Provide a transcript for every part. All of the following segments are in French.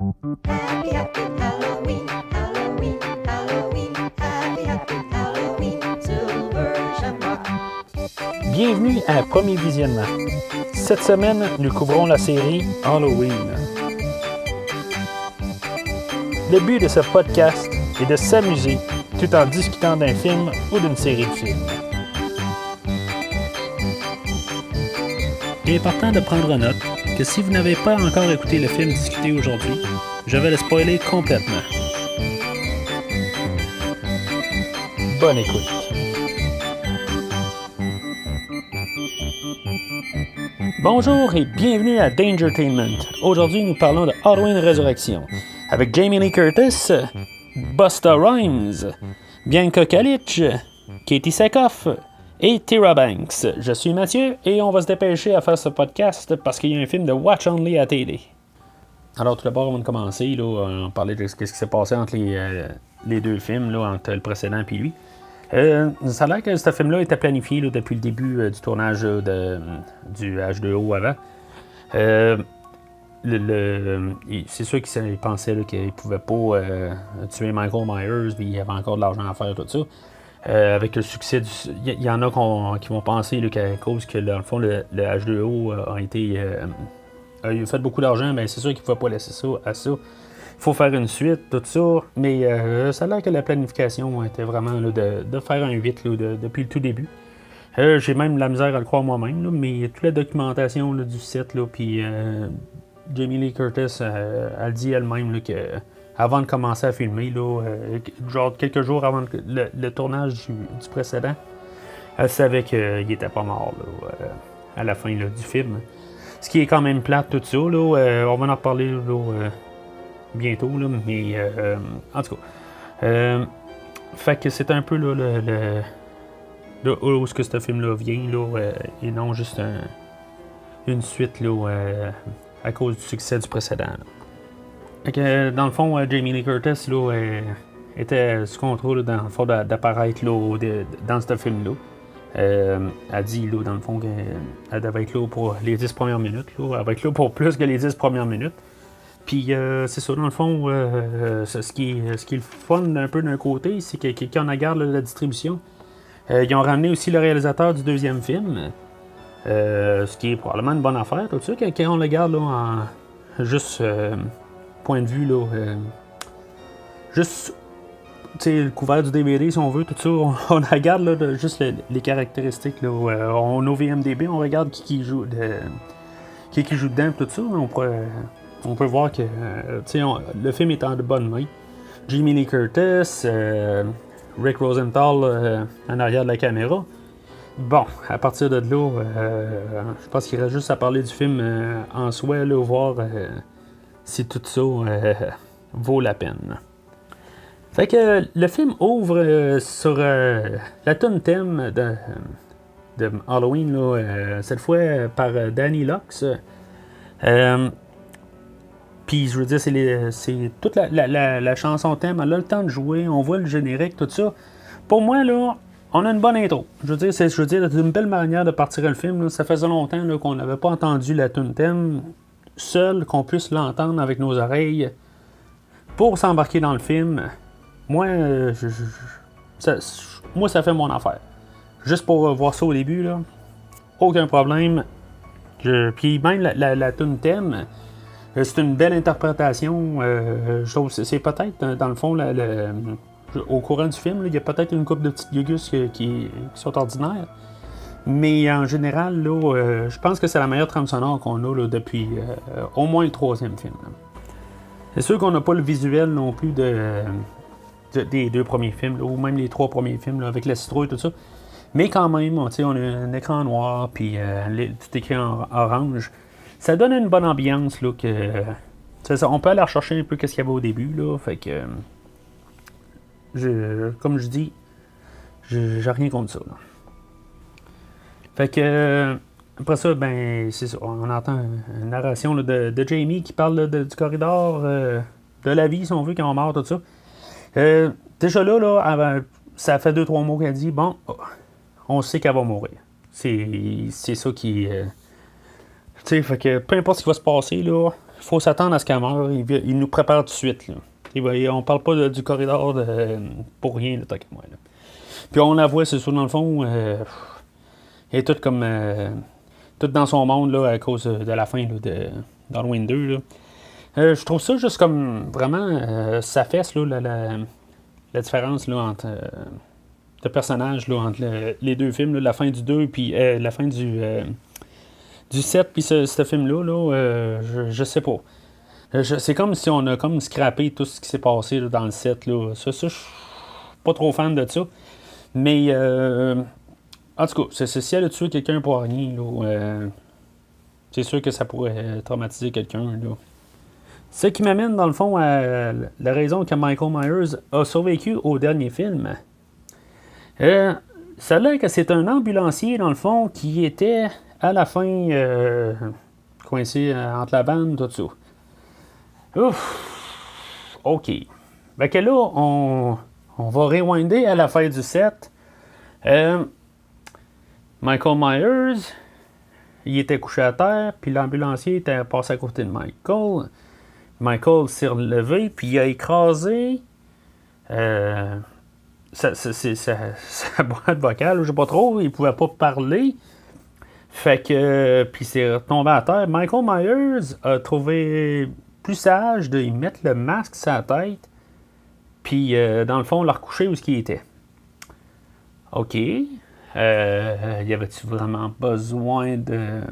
Happy, happy Halloween, Halloween, Halloween, happy, happy Halloween, Silver Shamrock. Bienvenue à Premier Visionnement. Cette semaine, nous couvrons la série Halloween. Le but de ce podcast est de s'amuser tout en discutant d'un film ou d'une série de films. Il est important de prendre note que si vous n'avez pas encore écouté le film discuté aujourd'hui, je vais le spoiler complètement. Bonne écoute. Bonjour et bienvenue à Dangertainment. Aujourd'hui, nous parlons de Halloween Résurrection avec Jamie Lee Curtis, Busta Rhymes, Bianca Kalic, Katie Sackhoff et Tyra Banks. Je suis Mathieu et on va se dépêcher à faire ce podcast parce qu'il y a un film de Watch Only à télé. Alors tout d'abord, avant de commencer, là, on parlait de ce qui s'est passé entre les deux films, là, entre le précédent et lui. Ça a l'air que ce film-là était planifié là, depuis le début du tournage du H2O avant. C'est sûr qu'ils pensaient qu'ils ne pouvaient pas tuer Michael Myers, puis il y avait encore de l'argent à faire, tout ça. Avec le succès il y en a qui vont penser là, qu'à cause que dans le fond le H2O a fait beaucoup d'argent, mais c'est sûr qu'il ne faut pas laisser ça à ça. Il faut faire une suite, tout ça, mais ça a l'air que la planification était vraiment là, de faire un 8 là, depuis le tout début. J'ai même la misère à le croire moi-même, là, mais toute la documentation là, du site, puis Jamie Lee Curtis, elle dit elle-même là, que avant de commencer à filmer, là, genre quelques jours avant le tournage du précédent, elle savait qu'il était pas mort là, à la fin là, du film. Ce qui est quand même plate, tout ça. Là, on va en reparler là, bientôt, là, mais en tout cas. Fait que c'est un peu là, où est-ce que ce film-là vient, là, et non juste une suite là, à cause du succès du précédent. Là. Fait que, dans le fond, Jamie Lee Curtis là, était sous contrôle dans le fond d'apparaître là, dans ce film-là. Elle dit là, dans le fond qu'elle devait être là pour les 10 premières minutes. Là. Elle va être là pour plus que les 10 premières minutes. Puis c'est ça, dans le fond, ce qui est le fun un peu d'un côté, c'est que quand on regarde là, la distribution, ils ont ramené aussi le réalisateur du deuxième film. Ce qui est probablement une bonne affaire, tout ça. Quand on le regarde là, en juste point de vue, là, juste le couvert du DVD, si on veut, tout ça, on regarde là, juste les caractéristiques. Là, on ouvre VMDB, on regarde qui joue dedans, tout ça. On peut voir que le film est en de bonnes mains. Jamie Lee Curtis, Rick Rosenthal en arrière de la caméra. Bon, à partir de là, je pense qu'il reste juste à parler du film en soi, là, voir si tout ça vaut la peine. Fait que le film ouvre sur la tune thème de Halloween, là, cette fois par Danny Lux. Puis je veux dire, c'est toute la chanson thème, elle a le temps de jouer, on voit le générique, tout ça. Pour moi, là, on a une bonne intro. Je veux dire, c'est une belle manière de partir le film. Là. Ça faisait longtemps là, qu'on n'avait pas entendu la tune thème seul, qu'on puisse l'entendre avec nos oreilles pour s'embarquer dans le film. Moi, ça fait mon affaire. Juste pour voir ça au début, là, aucun problème. Puis même la tune thème, c'est une belle interprétation. Je trouve que c'est peut-être, dans le fond, au courant du film, il y a peut-être une couple de petites gugus qui sont ordinaires. Mais en général, là, je pense que c'est la meilleure trame sonore qu'on a là, depuis au moins le troisième film. Là. C'est sûr qu'on n'a pas le visuel non plus des deux premiers films, là, ou même les trois premiers films là, avec la citrouille et tout ça. Mais quand même, on a un écran noir puis tout écrit en orange. Ça donne une bonne ambiance. Là, on peut aller rechercher un peu ce qu'il y avait au début. Là, fait que, comme je dis, j'ai rien contre ça. Là. Fait que, après ça, ben, c'est ça. On entend une narration là, de Jamie qui parle là, du corridor de la vie, si on veut, quand on meurt, tout ça. Déjà là, ça fait 2-3 mots qu'elle dit, bon, on sait qu'elle va mourir. C'est ça qui... tu sais, fait que peu importe ce qui va se passer, là, faut s'attendre à ce qu'elle meure. Il nous prépare tout de suite. Là. On parle pas du corridor pour rien, là, tant qu'à moi. Là. Puis on la voit, c'est sûr, dans le fond, elle est toute comme... toute dans son monde, là, à cause de la fin là, d'Halloween 2, là. Je trouve ça juste comme vraiment ça fesse là, la différence là, entre de personnages là, entre les deux films, là, la fin du 2 puis la fin du 7 puis ce film-là, là, je sais pas. C'est comme si on a comme scrappé tout ce qui s'est passé là, dans le 7. Là. Ça je suis pas trop fan de ça. Mais en tout cas, si elle a tué quelqu'un pour rien, là, c'est sûr que ça pourrait traumatiser quelqu'un. Là. Ce qui m'amène, dans le fond, à la raison que Michael Myers a survécu au dernier film. Ça a l'air que c'est un ambulancier, dans le fond, qui était à la fin coincé entre la bande, tout ça. Ouf! OK. Fait que là, on va rewinder à la fin du 7. Michael Myers, il était couché à terre, puis l'ambulancier était passé à côté de Michael. Michael s'est relevé, puis il a écrasé sa boîte vocale, je sais pas trop, il pouvait pas parler. Fait que, puis il s'est retombé à terre. Michael Myers a trouvé plus sage de lui mettre le masque sur la tête, puis dans le fond, le recoucher où ce qu'il était. OK. Y avait-tu vraiment besoin de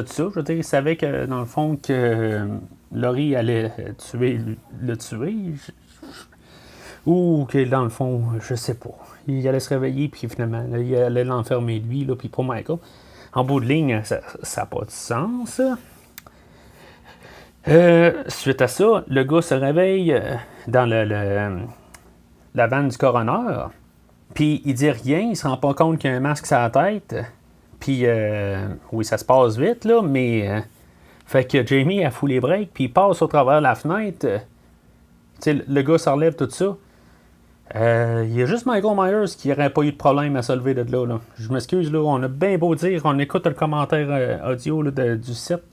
ça? Je veux dire, il savait que, dans le fond, que Laurie allait le tuer. Ou que, dans le fond, je sais pas. Il allait se réveiller, puis finalement, là, il allait l'enfermer, lui, là, puis pour Michael. En bout de ligne, ça n'a pas de sens. Suite à ça, le gars se réveille dans la vanne du coroner. Puis il dit rien, il se rend pas compte qu'il y a un masque sur la tête. Puis, oui, ça se passe vite, là, mais... fait que Jamie a foulé les breaks, puis il passe au travers de la fenêtre. Tu sais, le gars se relève, tout ça. Il y a juste Michael Myers qui n'aurait pas eu de problème à se lever de là. Là. Je m'excuse, là, on a bien beau dire, on écoute le commentaire audio là, du 7.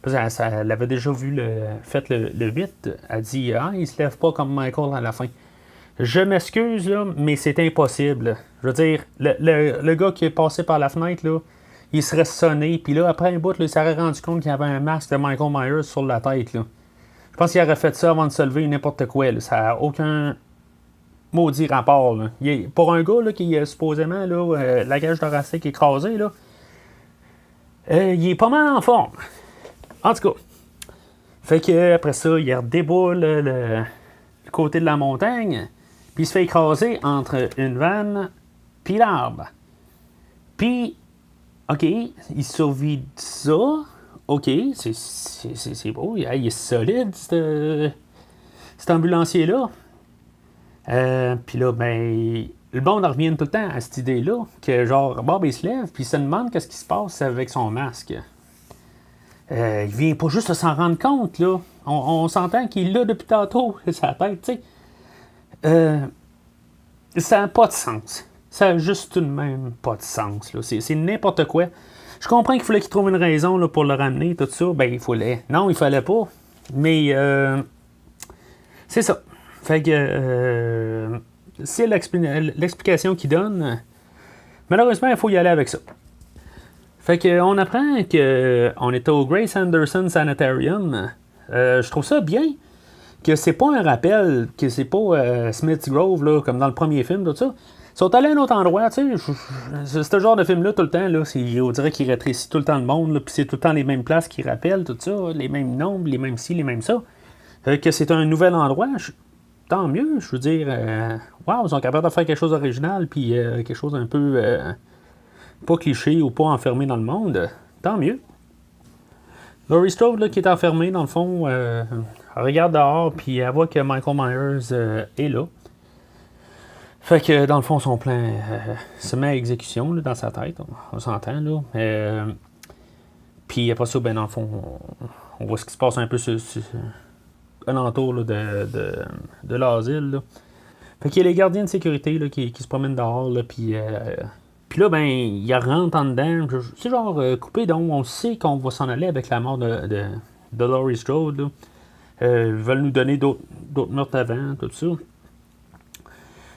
Parce qu'elle avait déjà vu fait le 8. Elle dit, il se lève pas comme Michael à la fin. Je m'excuse, là, mais c'est impossible. Je veux dire, le gars qui est passé par la fenêtre, là, il serait sonné, puis là, après un bout, là, il s'aurait rendu compte qu'il y avait un masque de Michael Myers sur la tête. Là. Je pense qu'il aurait fait ça avant de se lever, n'importe quoi. Là. Ça n'a aucun maudit rapport. Là. Pour un gars là, qui est supposément là, la cage thoracique écrasée, là, il est pas mal en forme. En tout cas. Fait que après ça, il redéboule le côté de la montagne, puis il se fait écraser entre une vanne puis l'arbre. Puis, OK, il survit de ça. OK, c'est beau. Il est solide, cet ambulancier-là. Puis là, ben, le monde revient tout le temps à cette idée-là, que genre, Bob, il se lève, puis il se demande qu'est-ce qui se passe avec son masque. Il vient pas juste de s'en rendre compte, là. On s'entend qu'il l'a depuis tantôt, sa tête, tu sais. Ça n'a pas de sens. Ça n'a juste tout de même pas de sens, là. C'est n'importe quoi. Je comprends qu'il fallait qu'il trouve une raison là, pour le ramener, tout ça. Ben, il fallait. Non, il fallait pas. Mais, c'est ça. Fait que, c'est l'explication qu'il donne. Malheureusement, il faut y aller avec ça. Fait qu'on apprend qu'on est au Grace Anderson Sanitarium. Je trouve ça bien que c'est pas un rappel, que c'est pas Smith's Grove, là, comme dans le premier film, tout ça. Ils sont allés à un autre endroit, tu sais. Ce genre de film-là, tout le temps, là, on dirait qu'il rétrécit tout le temps le monde, puis c'est tout le temps les mêmes places qui rappellent, tout ça, les mêmes nombres, les mêmes ci, les mêmes ça. Que c'est un nouvel endroit, tant mieux, je veux dire. Wow, ils sont capables de faire quelque chose d'original, puis quelque chose un peu... pas cliché ou pas enfermé dans le monde, tant mieux. Laurie Strode, là, qui est enfermée, dans le fond, elle regarde dehors, puis elle voit que Michael Myers est là. Fait que, dans le fond, son plan se met à exécution là, dans sa tête, on s'entend, là. Puis après ça, ben, dans le fond, on voit ce qui se passe un peu alentour là, de l'asile, là. Fait qu'il y a les gardiens de sécurité là, qui se promènent dehors, là, puis là, ben, il rentre en dedans. C'est genre coupé, donc on sait qu'on va s'en aller avec la mort de de Laurie Strode. Là. Ils veulent nous donner d'autres meurtres avant, tout ça.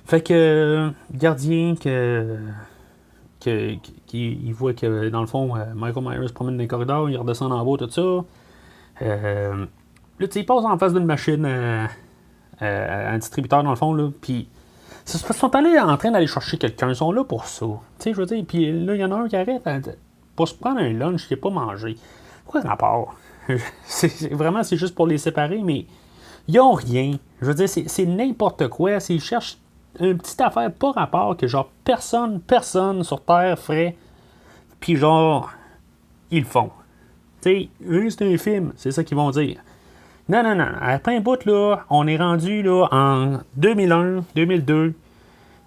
Fait que gardien il voit que dans le fond, Michael Myers se promène dans les corridors, il redescend en bas, tout ça. Là, tu sais, il passe en face d'une machine à un distributeur dans le fond, là, puis ils sont allés en train d'aller chercher quelqu'un, ils sont là pour ça. Tu sais, je veux dire, puis là, il y en a un qui arrête pour se prendre un lunch qu'il n'a pas mangé. Pourquoi le rapport? Vraiment, c'est juste pour les séparer, mais ils n'ont rien. Je veux dire, c'est n'importe quoi. Ils cherchent une petite affaire pas rapport que genre personne sur Terre ferait, puis genre, ils le font. Tu sais, c'est un film, c'est ça qu'ils vont dire. Non, à plein bout, là, on est rendu là, en 2001, 2002.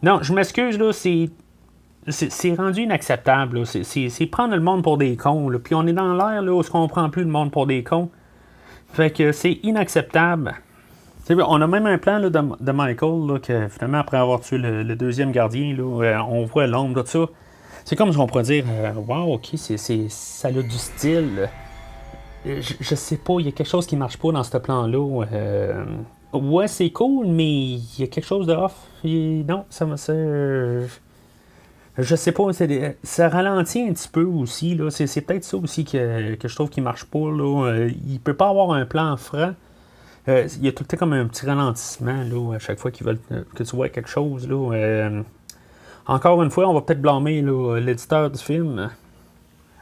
Non, je m'excuse, là, c'est rendu inacceptable. Là. C'est prendre le monde pour des cons. Là. Puis on est dans l'ère là, où on ne prend plus le monde pour des cons. Fait que c'est inacceptable. T'sais, on a même un plan là, de Michael, là, que finalement, après avoir tué le deuxième gardien, là, on voit l'ombre, tout ça. C'est comme si on pourrait dire, wow, ok, ça a du style. Je sais pas, il y a quelque chose qui marche pas dans ce plan-là. Ouais, c'est cool, mais il y a quelque chose de off. Non, je sais pas, ça ralentit un petit peu aussi. Là. C'est peut-être ça aussi que je trouve qui marche pas. Là. Il peut pas avoir un plan franc. Il y a tout le temps comme un petit ralentissement là, à chaque fois qu'ils veulent que tu vois quelque chose. Là. Encore une fois, on va peut-être blâmer là, l'éditeur du film.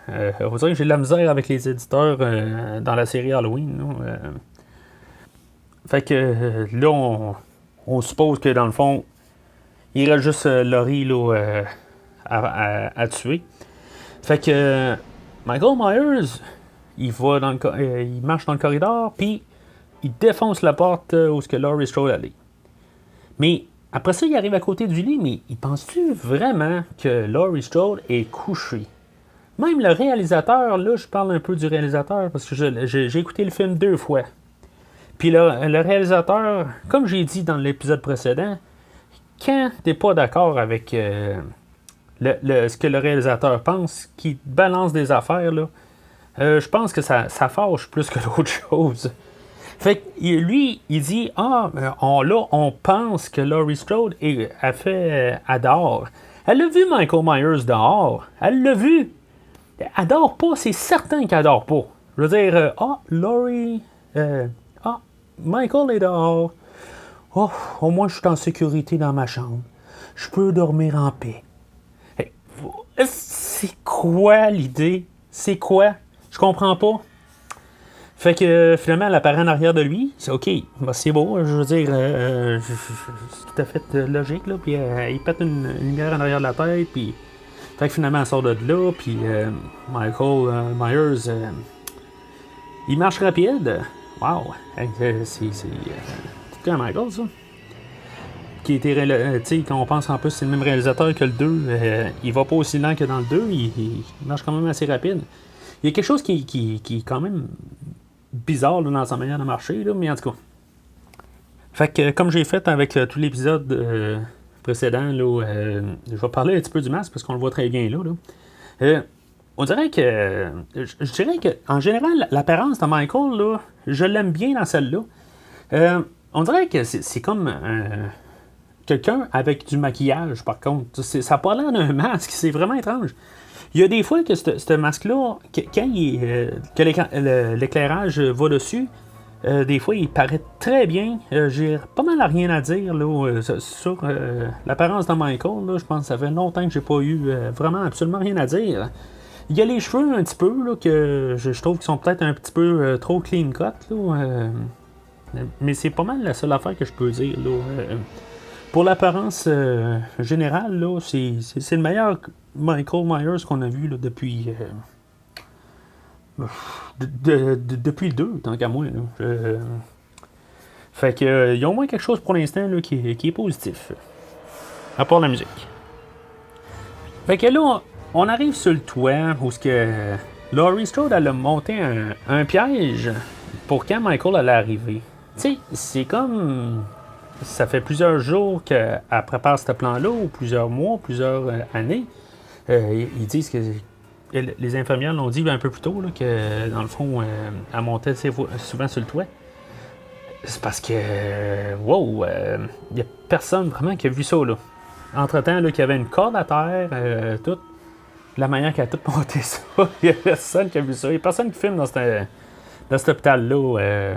On va dire que j'ai de la misère avec les éditeurs dans la série Halloween. Là. Fait que là, on suppose que dans le fond, il reste juste Laurie là, à tuer. Fait que Michael Myers, il marche dans le corridor, puis il défonce la porte où ce que Laurie Strode allait. Mais après ça, il arrive à côté du lit, mais il pense-tu vraiment que Laurie Strode est couchée? Même le réalisateur, là, je parle un peu du réalisateur parce que j'ai écouté le film 2 fois. Puis le réalisateur, comme j'ai dit dans l'épisode précédent, quand t'es pas d'accord avec ce que le réalisateur pense, qu'il balance des affaires, là, je pense que ça fâche plus que d'autres choses. Fait que lui, il dit on pense que Laurie Strode a fait adore. Elle a vu Michael Myers dehors. Elle l'a vu. Elle dort pas, c'est certain qu'elle dort pas. Je veux dire, Laurie, Michael est dehors. Oh, au moins je suis en sécurité dans ma chambre. Je peux dormir en paix. Hey, c'est quoi l'idée? C'est quoi? Je comprends pas. Fait que finalement, elle apparaît en arrière de lui. C'est OK. Ben, c'est beau, je veux dire, c'est tout à fait logique. Là. Puis il pète une lumière en arrière de la tête. Puis fait que finalement, elle sort de là. Puis Michael Myers, il marche rapide. Wow. C'est tout un Michael, ça. Qui était, quand on pense en plus c'est le même réalisateur que le 2, il va pas aussi lent que dans le 2. Il marche quand même assez rapide. Il y a quelque chose qui est quand même bizarre là, dans sa manière de marcher, là, mais en tout cas. Fait que comme j'ai fait avec tout l'épisode précédent, là, je vais parler un petit peu du masque parce qu'on le voit très bien là. On dirait que. Je dirais que en général, l'apparence de Michael, là, je l'aime bien dans celle-là. On dirait que c'est comme quelqu'un avec du maquillage, par contre. Ça n'a pas l'air d'un masque, c'est vraiment étrange. Il y a des fois que ce masque-là, que l'éclairage va dessus, des fois il paraît très bien. J'ai pas mal à rien à dire là, sur l'apparence de Michael. Là, je pense que ça fait longtemps que j'ai pas eu vraiment absolument rien à dire. Il y a les cheveux un petit peu là, que je trouve qu'ils sont peut-être un petit peu trop clean cut. Là, mais c'est pas mal la seule affaire que je peux dire. Là, pour l'apparence générale, là, c'est le meilleur Michael Myers qu'on a vu là, depuis depuis le 2, tant qu'à moi. Là. Fait que il y a au moins quelque chose pour l'instant là, qui est positif. À part la musique. Fait que là, on arrive sur le toit où Laurie Strode elle a monté un piège pour quand Michael allait arriver. Tu sais, c'est comme. Ça fait plusieurs jours qu'elle prépare ce plan-là, ou plusieurs mois, plusieurs années. Ils disent que les infirmières l'ont dit un peu plus tôt, là, que dans le fond, elle montait souvent sur le toit. C'est parce que, wow, il n'y a personne vraiment qui a vu ça, là. Entre-temps, là, qu'il y avait une corde à terre, tout. La manière qu'elle a tout monté ça, il n'y a personne qui a vu ça. Il n'y a personne qui filme dans cet hôpital-là.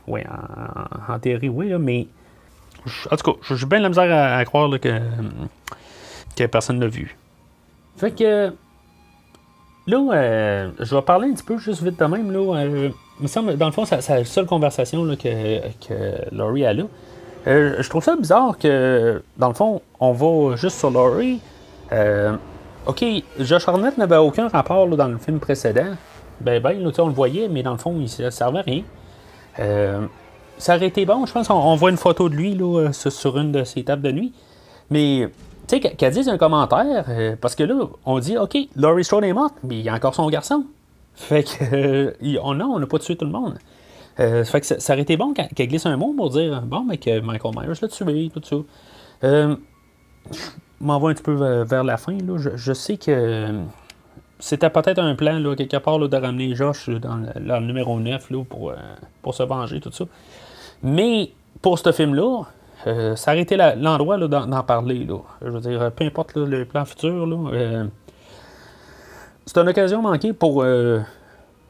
Oui, en théorie, oui, là, mais en tout cas, j'ai bien de la misère à croire là, que personne ne l'a vu. Fait que là, je vais parler un petit peu juste vite de même. Là, il me semble, dans le fond, c'est la seule conversation là, que Laurie a là. Je trouve ça bizarre que, dans le fond, on va juste sur Laurie. OK, Josh Hartnett n'avait aucun rapport là, dans le film précédent. Là, on le voyait, mais dans le fond, il ne servait à rien. Ça aurait été bon, je pense qu'on voit une photo de lui là, sur une de ses tables de nuit. Mais, tu sais, qu'elle dise un commentaire, parce que là, on dit, OK, Laurie Strode est morte, mais il y a encore son garçon. Fait que, on n'a pas tué tout le monde. Fait que ça aurait été bon qu'elle glisse un mot pour dire, bon, mais que Michael Myers l'a tué, tout ça. M'en va un petit peu vers la fin. Là. Je sais que c'était peut-être un plan, là, quelque part, là, de ramener Josh là, dans le numéro 9 là, pour se venger, tout ça. Mais pour ce film-là, ça aurait été l'endroit là, d'en parler. Là. Je veux dire, peu importe là, le plan futur, là, c'est une occasion manquée pour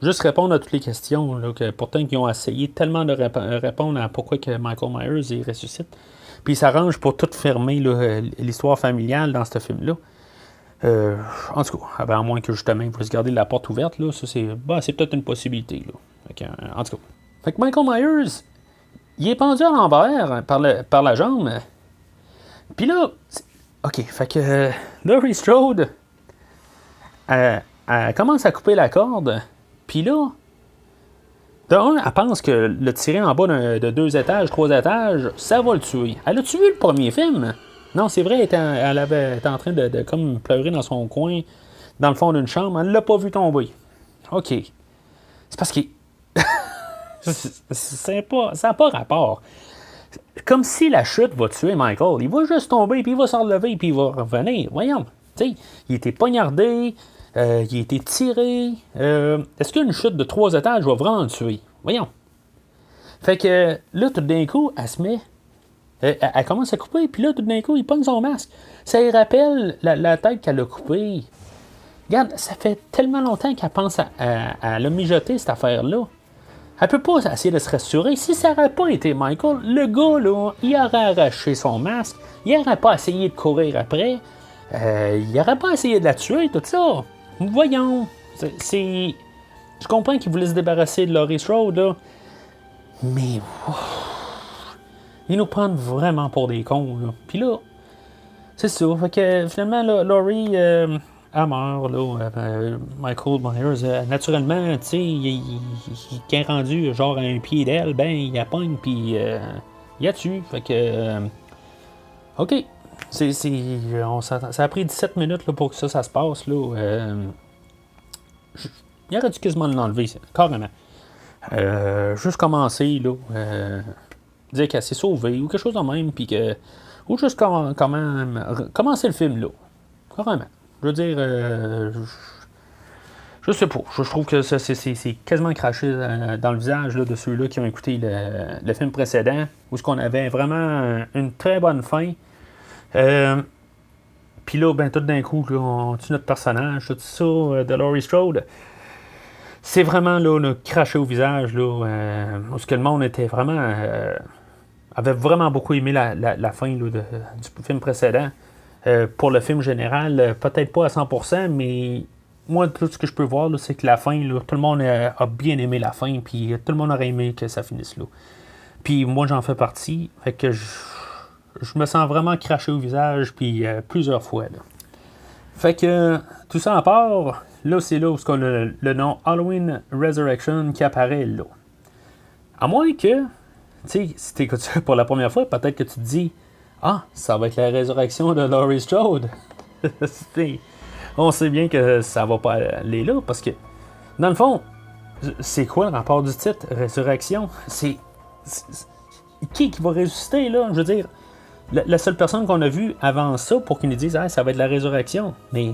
juste répondre à toutes les questions. Là, que pourtant, ils ont essayé tellement de répondre à pourquoi que Michael Myers il ressuscite. Puis il s'arrange pour tout fermer là, l'histoire familiale dans ce film-là. En tout cas, à moins que justement il puisse garder la porte ouverte, là, ça c'est peut-être une possibilité. Là. Fait que, en tout cas. Fait que Michael Myers, il est pendu à l'envers par la jambe. Puis là, OK, fait que Laurie Strode, elle commence à couper la corde. Puis là, elle pense que le tirer en bas de 2 étages, 3 étages, ça va le tuer. Elle a-tu vu le premier film? Non, c'est vrai, elle était en train de comme pleurer dans son coin, dans le fond d'une chambre. Elle ne l'a pas vu tomber. OK. C'est parce que ça n'a pas rapport. Comme si la chute va tuer Michael. Il va juste tomber, puis il va se relever, puis il va revenir. Voyons. Tu sais, il était poignardé. Il a été tiré. Est-ce qu'une chute de 3 étages va vraiment le tuer? Voyons. Fait que là, tout d'un coup, elle se met. Elle commence à couper, puis là, tout d'un coup, il pogne son masque. Ça lui rappelle la tête qu'elle a coupée. Regarde, ça fait tellement longtemps qu'elle pense à le mijoter, cette affaire-là. Elle peut pas essayer de se rassurer. Si ça n'aurait pas été Michael, le gars, là, il aurait arraché son masque. Il n'aurait pas essayé de courir après. Il n'aurait pas essayé de la tuer, tout ça. Voyons. Je comprends qu'il voulait se débarrasser de Laurie Strode, là. Mais... ils nous prennent vraiment pour des cons, là. Puis là, c'est ça. Fait que finalement, là, Laurie, elle meurt, là. Michael Myers, naturellement, tu sais, il est rendu genre à un pied d'elle, ben, il la pogne, puis il la tue. Fait que... OK. Ça a pris 17 minutes là, pour que ça se passe. Là. Il aurait dû quasiment l'enlever, carrément. Juste commencer, là, dire qu'elle s'est sauvée ou quelque chose de même, puis que. Ou juste commencer le film, là. Carrément. Je veux dire. Je sais pas. Je trouve que c'est quasiment craché dans le visage là, de ceux-là qui ont écouté le film précédent, où on avait vraiment une très bonne fin. Puis là, ben, tout d'un coup, là, on tue notre personnage, tout ça, de Laurie Strode. C'est vraiment là, craché au visage, là, où ce que le monde était vraiment. Avait vraiment beaucoup aimé la fin là, du film précédent. Pour le film général, peut-être pas à 100%, mais moi, tout ce que je peux voir, là, c'est que la fin, là, tout le monde a bien aimé la fin, puis tout le monde aurait aimé que ça finisse là. Puis moi, j'en fais partie, fait que je me sens vraiment craché au visage, puis plusieurs fois. Là. Fait que, tout ça à part, là, c'est là où on a le nom Halloween Resurrection qui apparaît là. À moins que, tu sais, si tu écoutes ça pour la première fois, peut-être que tu te dis, ah, ça va être la résurrection de Laurie Strode. On sait bien que ça va pas aller là, parce que, dans le fond, c'est quoi le rapport du titre, résurrection? C'est qui va ressusciter, là? Je veux dire, la seule personne qu'on a vue avant ça pour qu'ils nous disent, ah, ça va être la résurrection. Mais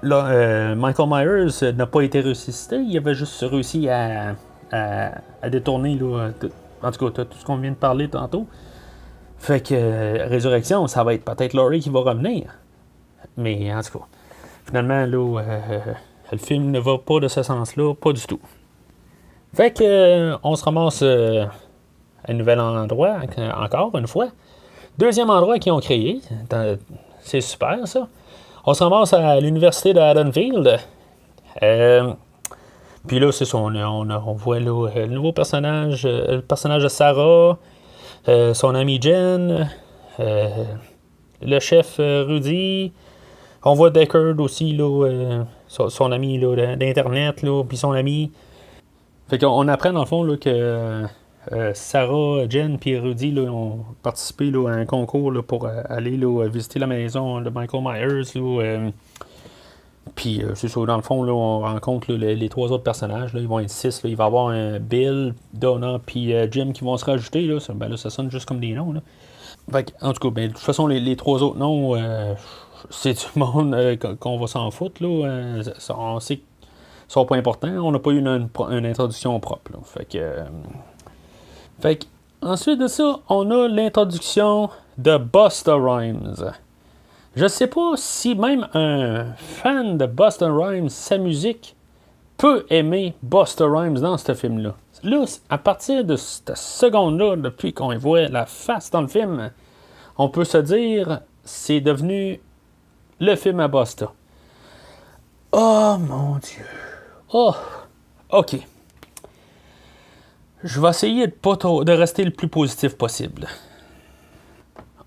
Michael Myers n'a pas été ressuscité, il avait juste réussi à détourner, là, en tout cas, tout ce qu'on vient de parler tantôt. Fait que Résurrection, ça va être peut-être Laurie qui va revenir. Mais en tout cas, finalement, là, le film ne va pas de ce sens-là, pas du tout. Fait que on se ramasse à un nouvel endroit, encore une fois. Deuxième endroit qu'ils ont créé. C'est super, ça. On se ramasse à l'université de Haddonfield. Puis là, c'est ça, on voit là, le nouveau personnage, le personnage de Sarah, son ami Jen, le chef Rudy. On voit Deckard aussi, là, son ami là, d'Internet, là, puis son ami. Fait qu'on apprend dans le fond là, que Sarah, Jen et Rudy là, ont participé là, à un concours là, pour aller là, visiter la maison de Michael Myers. Puis c'est ça, dans le fond, là, on rencontre là, les trois autres personnages. Là, ils vont être 6. Là. Il va y avoir Bill, Donna puis Jim qui vont se rajouter. Là. Ça sonne juste comme des noms. Là. Fait en tout cas, de toute façon, les trois autres noms, c'est du monde qu'on va s'en foutre. Là. On sait qu'ils sont pas importants. On n'a pas eu une introduction propre. Là. Fait que, ensuite de ça, on a l'introduction de Busta Rhymes. Je sais pas si même un fan de Busta Rhymes, sa musique, peut aimer Busta Rhymes dans ce film-là. Là, à partir de cette seconde-là, depuis qu'on voit la face dans le film, on peut se dire c'est devenu le film à Busta. Oh mon Dieu. Oh, ok. Je vais essayer de rester le plus positif possible.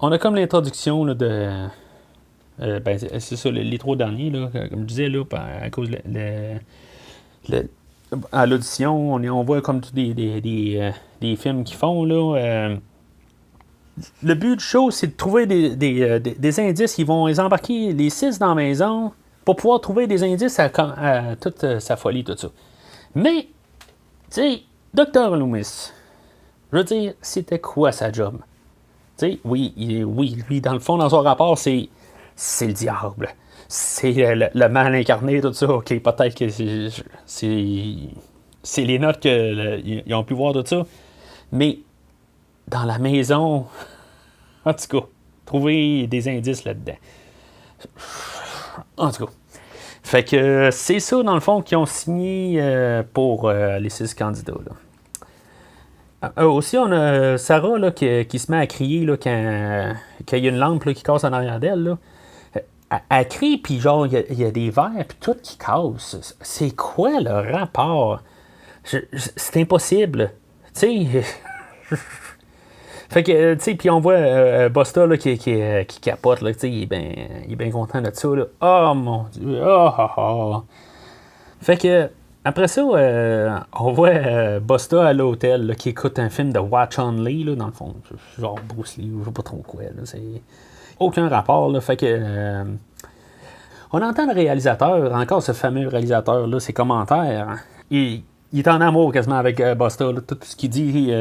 On a comme l'introduction là, de... c'est ça, les trois derniers, là, comme je disais, là, à cause à l'audition, on voit comme tous des films qu'ils font. Là, le but du show, c'est de trouver des indices. Ils vont les embarquer les 6 dans la maison pour pouvoir trouver des indices à toute sa folie, tout ça. Mais, tu sais, Dr. Loomis, je veux dire, c'était quoi sa job? Tu sais, oui, lui, dans le fond, dans son rapport, c'est le diable. C'est le mal incarné, tout ça. OK, peut-être que c'est les notes qu'ils ont pu voir, tout ça. Mais dans la maison, en tout cas, trouver des indices là-dedans. En tout cas. Fait que c'est ça, dans le fond, qu'ils ont signé pour les 6 candidats. Là. Aussi, on a Sarah là, qui se met à crier là, quand il y a une lampe là, qui casse en arrière d'elle. Là. Elle crie, puis genre, il y a des verres, puis tout qui casse. C'est quoi le rapport? C'est impossible. Tu sais. Fait que, tu sais, puis on voit Busta là, qui capote, là, tu sais, il est bien content de ça, là. Oh mon Dieu, oh. Fait que, après ça, on voit Busta à l'hôtel, là, qui écoute un film de Watch On Lee, là, dans le fond, genre Bruce Lee, ou je sais pas trop quoi, là, c'est aucun rapport, là, fait que... on entend le réalisateur, encore ce fameux réalisateur, là, ses commentaires, hein. Il est en amour quasiment avec Busta, là, tout ce qu'il dit...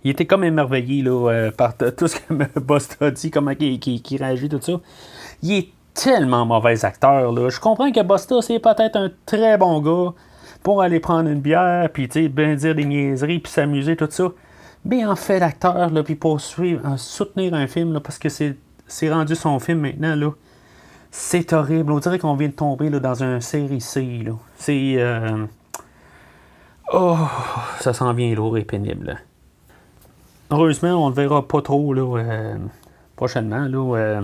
il était comme émerveillé là, par tout ce que Busta dit, comment il réagit, tout ça. Il est tellement mauvais acteur. Là. Je comprends que Busta, c'est peut-être un très bon gars pour aller prendre une bière, puis bien dire des niaiseries, puis s'amuser, tout ça. Mais en fait d'acteur, puis pour soutenir un film, là, parce que c'est rendu son film maintenant, là, c'est horrible. On dirait qu'on vient de tomber là, dans un série C. Là. C'est... Oh, ça s'en vient lourd et pénible. Là. Heureusement, on ne le verra pas trop là, prochainement. Là,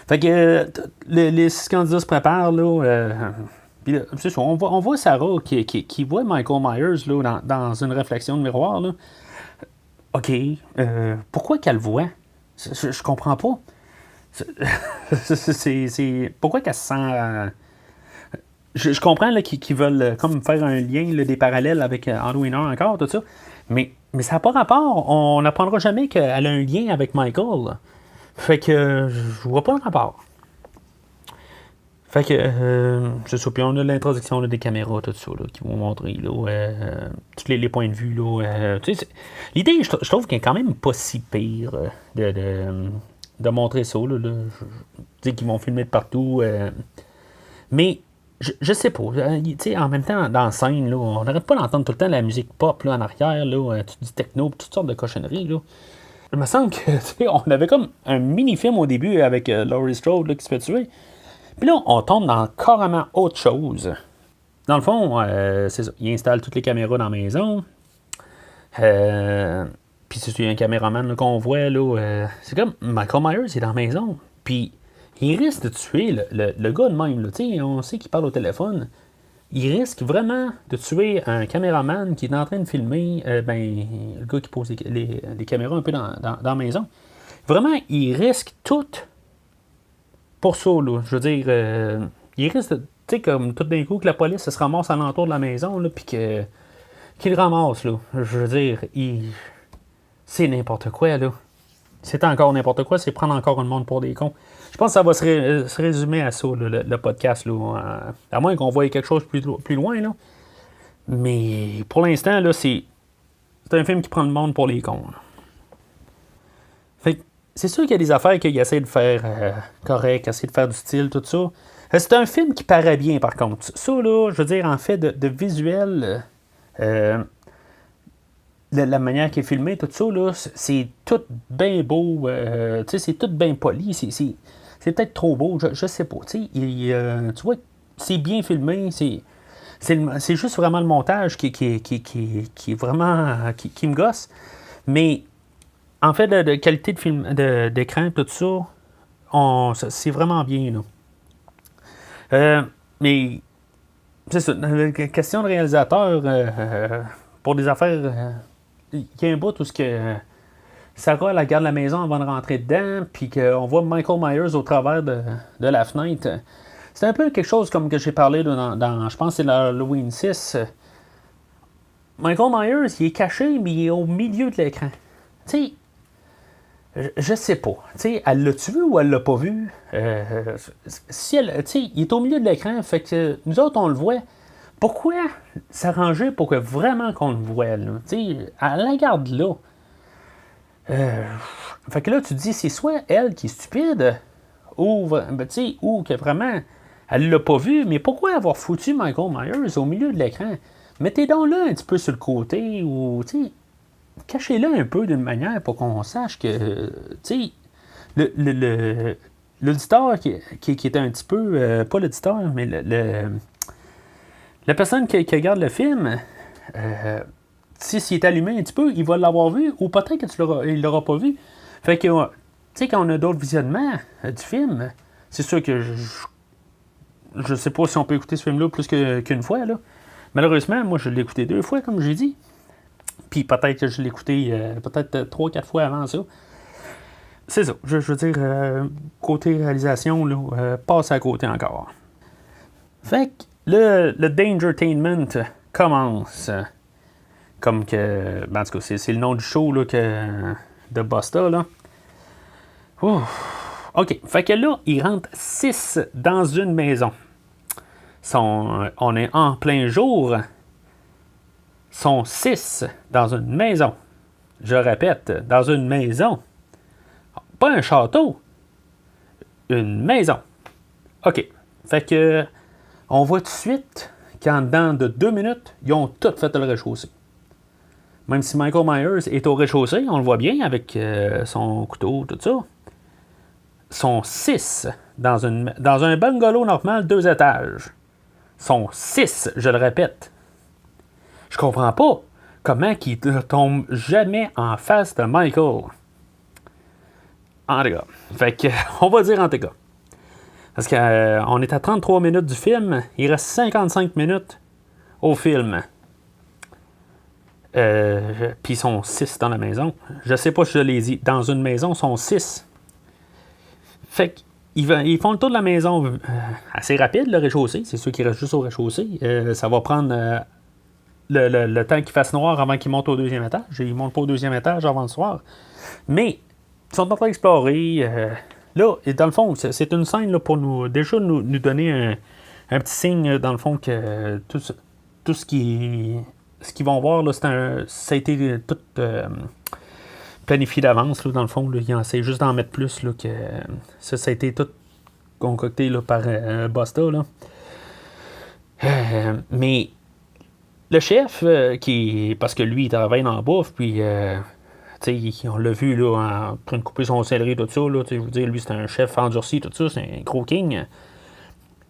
Fait que les 6 candidats se préparent. Là, puis là, c'est ça, on voit Sarah qui voit Michael Myers là, dans une réflexion de miroir. Là. OK. Pourquoi qu'elle le voit? Je comprends pas. Pourquoi qu'elle se sent... Je comprends là, qu'ils veulent comme faire un lien, là, des parallèles avec Halloween 1 encore, tout ça. Mais ça n'a pas rapport. On n'apprendra jamais qu'elle a un lien avec Michael. Là. Fait que je vois pas le rapport. Fait que c'est ça. Puis on a l'introduction là, des caméras, tout ça, là, qui vont montrer là, tous les points de vue. Là, l'idée, je trouve qu'elle est quand même pas si pire de montrer ça. Je dis qu'ils vont filmer de partout. Mais je sais pas. En même temps, dans la scène, là, on n'arrête pas d'entendre tout le temps la musique pop là, en arrière, là, du techno, toutes sortes de cochonneries. Là. Il me semble que on avait comme un mini-film au début avec Laurie Strode là, qui se fait tuer. Puis là, on tombe dans carrément autre chose. Dans le fond, c'est ça. Il installe toutes les caméras dans la maison. Puis c'est un caméraman là, qu'on voit. Là, c'est comme Michael Myers est dans la maison. Puis il risque de tuer le gars de même. Là. On sait qu'il parle au téléphone. Il risque vraiment de tuer un caméraman qui est en train de filmer le gars qui pose les caméras un peu dans la maison. Vraiment, il risque tout pour ça. Là. Je veux dire, il risque de, comme tout d'un coup que la police se ramasse alentour de la maison puis qu'il le ramasse. Là. Je veux dire, c'est n'importe quoi. Là. C'est encore n'importe quoi, c'est prendre encore le monde pour des cons. Je pense que ça va se résumer à ça, là, le podcast. Là, à moins qu'on voie quelque chose plus loin. Là. Mais pour l'instant, là, c'est un film qui prend le monde pour les cons. Là. Fait que c'est sûr qu'il y a des affaires qu'il essaie de faire correct, essaie de faire du style, tout ça. C'est un film qui paraît bien, par contre. Ça, là, je veux dire, en fait, de visuel... la manière qu'il est filmé, tout ça, là, c'est tout bien beau, c'est tout bien poli, c'est peut-être trop beau, je sais pas, tu vois, c'est bien filmé, c'est juste vraiment le montage qui est vraiment, qui me gosse, mais en fait, de qualité de film, d'écran, tout ça, c'est vraiment bien, là. Mais, c'est ça, question de réalisateur, pour des affaires... il y a un bout où Sarah elle regarde la maison avant de rentrer dedans, puis qu'on voit Michael Myers au travers de la fenêtre. C'est un peu quelque chose comme que j'ai parlé dans je pense que c'est l'Halloween 6. Michael Myers, il est caché, mais il est au milieu de l'écran. Tu sais, je sais pas. Tu sais, elle l'a-tu vu ou elle l'a pas vu? Si elle, tu sais, il est au milieu de l'écran, fait que nous autres, on le voit. Pourquoi s'arranger pour que vraiment qu'on le voit, là? Tu sais, elle la garde là. Fait que là, tu te dis, c'est soit elle qui est stupide, ou que vraiment, elle l'a pas vu, mais pourquoi avoir foutu Michael Myers au milieu de l'écran? Mettez donc là un petit peu sur le côté, ou, tu sais, cachez-le un peu d'une manière pour qu'on sache que, tu sais, l'auditeur qui était un petit peu, pas l'auditeur, mais la personne qui regarde le film, s'il est allumé un petit peu, il va l'avoir vu, ou peut-être qu'il ne l'aura pas vu. Fait que, tu sais, quand on a d'autres visionnements du film, c'est sûr que je sais pas si on peut écouter ce film-là plus qu'une fois, là. Malheureusement, moi, je l'ai écouté 2 fois, comme j'ai dit. Puis peut-être que je l'ai écouté peut-être 3-4 fois avant ça. C'est ça. Je veux dire, côté réalisation, là, passe à côté encore. Fait que le Dangertainment commence. Comme que. Ben, en tout cas, c'est le nom du show là, de Busta. Là. OK. Fait que là, il rentre 6 dans une maison. On est en plein jour. Sont 6 dans une maison. Je répète, dans une maison. Pas un château. Une maison. OK. Fait que. On voit tout de suite qu'en dedans de 2 minutes, ils ont tout fait le rez-de-chaussée. Même si Michael Myers est au rez-de-chaussée, on le voit bien avec son couteau, tout ça. Sont 6 dans un bungalow normal, 2 étages. Sont 6, je le répète. Je comprends pas comment ils ne tombent jamais en face de Michael. En tout cas. Fait que, on va dire en tout cas. Parce qu'on est à 33 minutes du film, il reste 55 minutes au film. Puis ils sont 6 dans la maison. Je sais pas si je l'ai dit. Dans une maison, ils sont 6. Fait qu'ils font le tour de la maison assez rapide, le rez-de-chaussée. C'est ceux qui restent juste au rez-de-chaussée. Ça va prendre le temps qu'il fasse noir avant qu'ils montent au 2e étage. Ils montent pas au 2e étage avant le soir. Mais ils sont en train d'explorer. Là, dans le fond, c'est une scène là, pour nous donner un petit signe, dans le fond, que tout ce qu'ils vont voir, là, ça a été tout planifié d'avance, là, dans le fond. Là, il essaie juste d'en mettre plus. Là, que, ça a été tout concocté là, par Busta. Là. Mais le chef, parce que lui, il travaille dans la bouffe, puis on l'a vu là, en train de couper son céleri, tout ça. Là, je veux dire, lui, c'est un chef endurci, tout ça, c'est un gros king.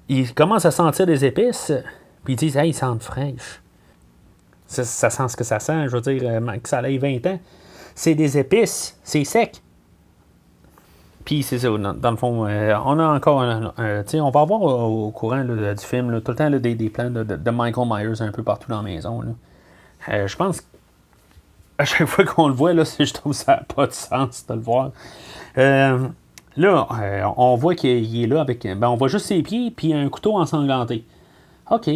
Il commence à sentir des épices, puis il dit hey, il sent fraîche. Ça sent ce que ça sent, je veux dire, que ça ait 20 ans. C'est des épices, c'est sec. Puis c'est ça, dans le fond, on a encore, on va avoir au courant là, du film là, tout le temps là, des plans de Michael Myers un peu partout dans la maison. Je pense qu'à chaque fois qu'on le voit, là, je trouve que ça n'a pas de sens de le voir. Là, on voit qu'il est là avec, on voit juste ses pieds puis un couteau ensanglanté. OK.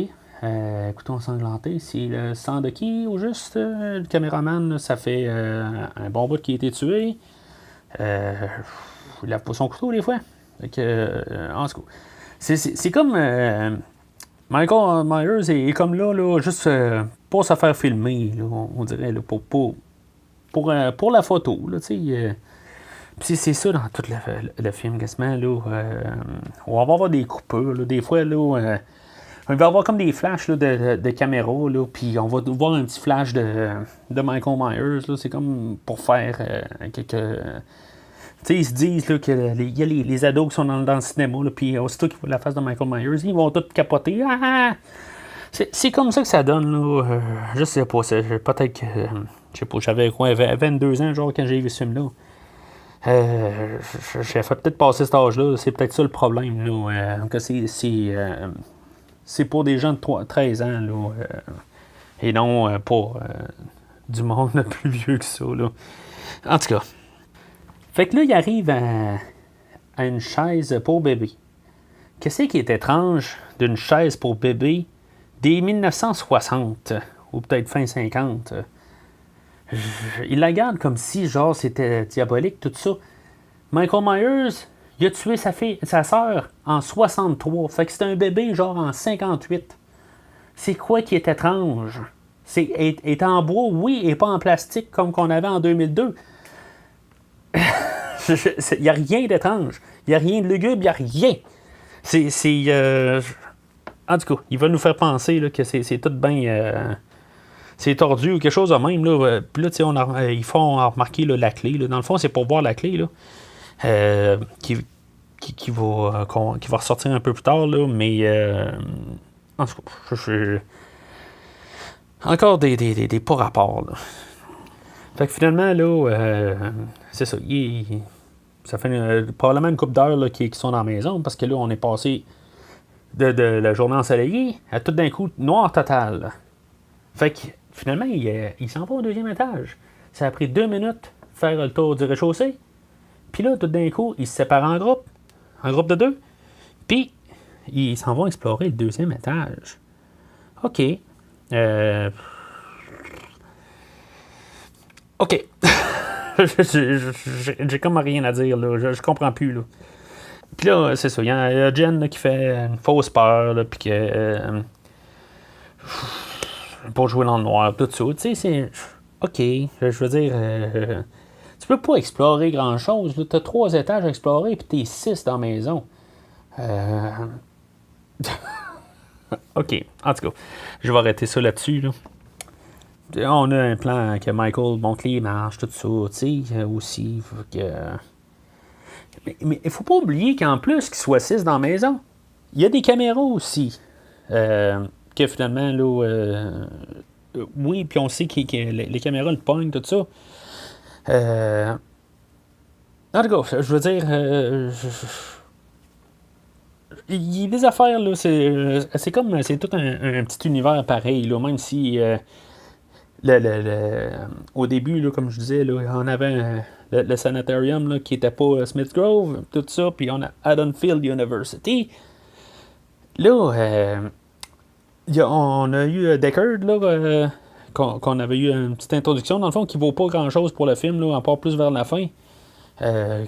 Couteau ensanglanté, c'est le sang de qui au juste? Le caméraman, ça fait un bon bout qui a été tué. Il lave pas son couteau des fois. En tout cas, c'est comme Michael Myers est comme là juste pour se faire filmer, là, on dirait, là, pour la photo. Là, puis c'est ça dans tout le film, quasiment. Là, on va avoir des coupures. Là, des fois, là, il va y avoir comme des flashs là, de caméra, là, puis on va voir un petit flash de Michael Myers. Là, c'est comme pour faire quelques... ils se disent là, qu'il y a les ados qui sont dans le cinéma, puis aussitôt qu'ils voient la face de Michael Myers, ils vont tous capoter. C'est comme ça que ça donne. Là. Je sais pas, peut-être que... je sais pas, j'avais quoi, 22 ans genre, quand j'ai vu ce film-là. J'ai fait peut-être passer cet âge-là. C'est peut-être ça le problème. Là, que c'est pour des gens de 13 ans, là, et non pour du monde plus vieux que ça. Là. En tout cas. Fait que là, il arrive à une chaise pour bébé. Qu'est-ce qui est étrange d'une chaise pour bébé dès 1960, ou peut-être fin 50? Il la garde comme si, genre, c'était diabolique, tout ça. Michael Myers, il a tué sa sœur en 63. Fait que c'est un bébé, genre, en 58. C'est quoi qui est étrange? Est en bois, oui, et pas en plastique comme qu'on avait en 2002. Il n'y a rien d'étrange. Il n'y a rien de lugubre, il n'y a rien. En tout cas, il va nous faire penser là, que c'est tout bien... c'est tordu ou quelque chose de même. Là. Puis là, ils font remarquer là, la clé. Là. Dans le fond, c'est pour voir la clé là, qui va ressortir un peu plus tard. Là, mais en tout cas, encore des pas rapports. Là. Fait que finalement, là, c'est ça. Ça fait probablement une couple d'heures là, qui sont dans la maison parce que là, on est passé de la journée ensoleillée à tout d'un coup noir total. Là. Fait que finalement, il s'en va au deuxième étage. Ça a pris 2 minutes faire le tour du rez-de-chaussée. Puis là, tout d'un coup, ils se séparent en groupe de 2. Puis, ils s'en vont explorer le deuxième étage. OK. OK. J'ai comme rien à dire, là. Je comprends plus, là. Puis là, c'est ça. Il y a Jen là, qui fait une fausse peur, là, puis que... pour jouer dans le noir, tout ça. Tu sais, c'est... OK. Je veux dire... tu peux pas explorer grand-chose. Tu as 3 étages à explorer, puis t'es 6 dans la maison. OK. En tout cas, je vais arrêter ça là-dessus, là. On a un plan que Michael monte les marches, tout ça, tu sais, aussi. Mais il faut pas oublier qu'en plus qu'il soit 6 dans la maison, il y a des caméras aussi. Que finalement, là, oui, puis on sait que les caméras le pognent, tout ça. En tout cas, je veux dire, il y a des affaires, là, c'est comme, c'est tout un petit univers pareil, là, même si... au début, là, comme je disais, là, on avait le sanatorium là, qui n'était pas Smith Grove, tout ça, puis on a Haddonfield University. Là, on a eu Deckard, là, qu'on avait eu une petite introduction, dans le fond, qui vaut pas grand-chose pour le film, là, à part plus vers la fin.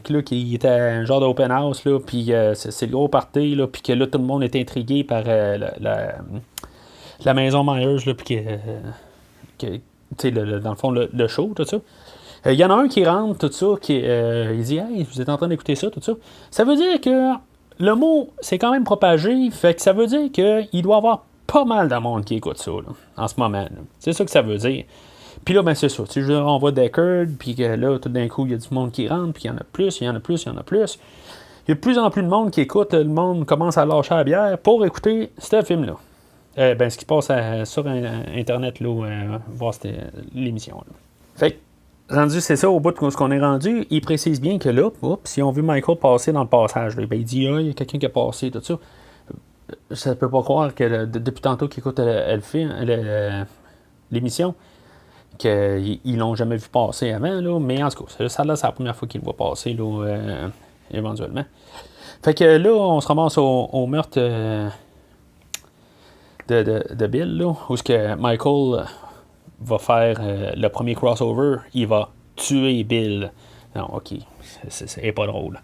Qui était un genre d'open house, là, puis c'est le gros party, là, puis que là, tout le monde est intrigué par la maison Myers, là, puis que tu sais, dans le fond, le show, tout ça. Il y en a un qui rentre, tout ça, il dit « Hey, vous êtes en train d'écouter ça, tout ça. » Ça veut dire que le mot s'est quand même propagé, fait que ça veut dire qu'il doit y avoir pas mal de monde qui écoute ça, là, en ce moment. Là. C'est ça que ça veut dire. Puis là, ben c'est ça. Tu sais, je renvoie Deckard, puis que là, tout d'un coup, il y a du monde qui rentre, puis il y en a plus, il y en a plus, il y en a plus. Il y a de plus en plus de monde qui écoute, le monde commence à lâcher la bière pour écouter ce film-là. Ben, ce qui passe sur Internet, là, voir l'émission. Là. Fait que, rendu, c'est ça, au bout de ce qu'on est rendu, il précise bien que là, si on veut Michael passer dans le passage, là, ben, il dit, il y a quelqu'un qui a passé, tout ça. Ça peut pas croire que depuis tantôt qu'il écoute l'émission, qu'ils l'ont jamais vu passer avant, là, mais en tout cas, ça là, c'est la première fois qu'il le voit passer, là, éventuellement. Fait que là, on se ramasse au meurtre de Bill, là, où ce que Michael va faire le premier crossover, il va tuer Bill. Non, ok, c'est pas drôle.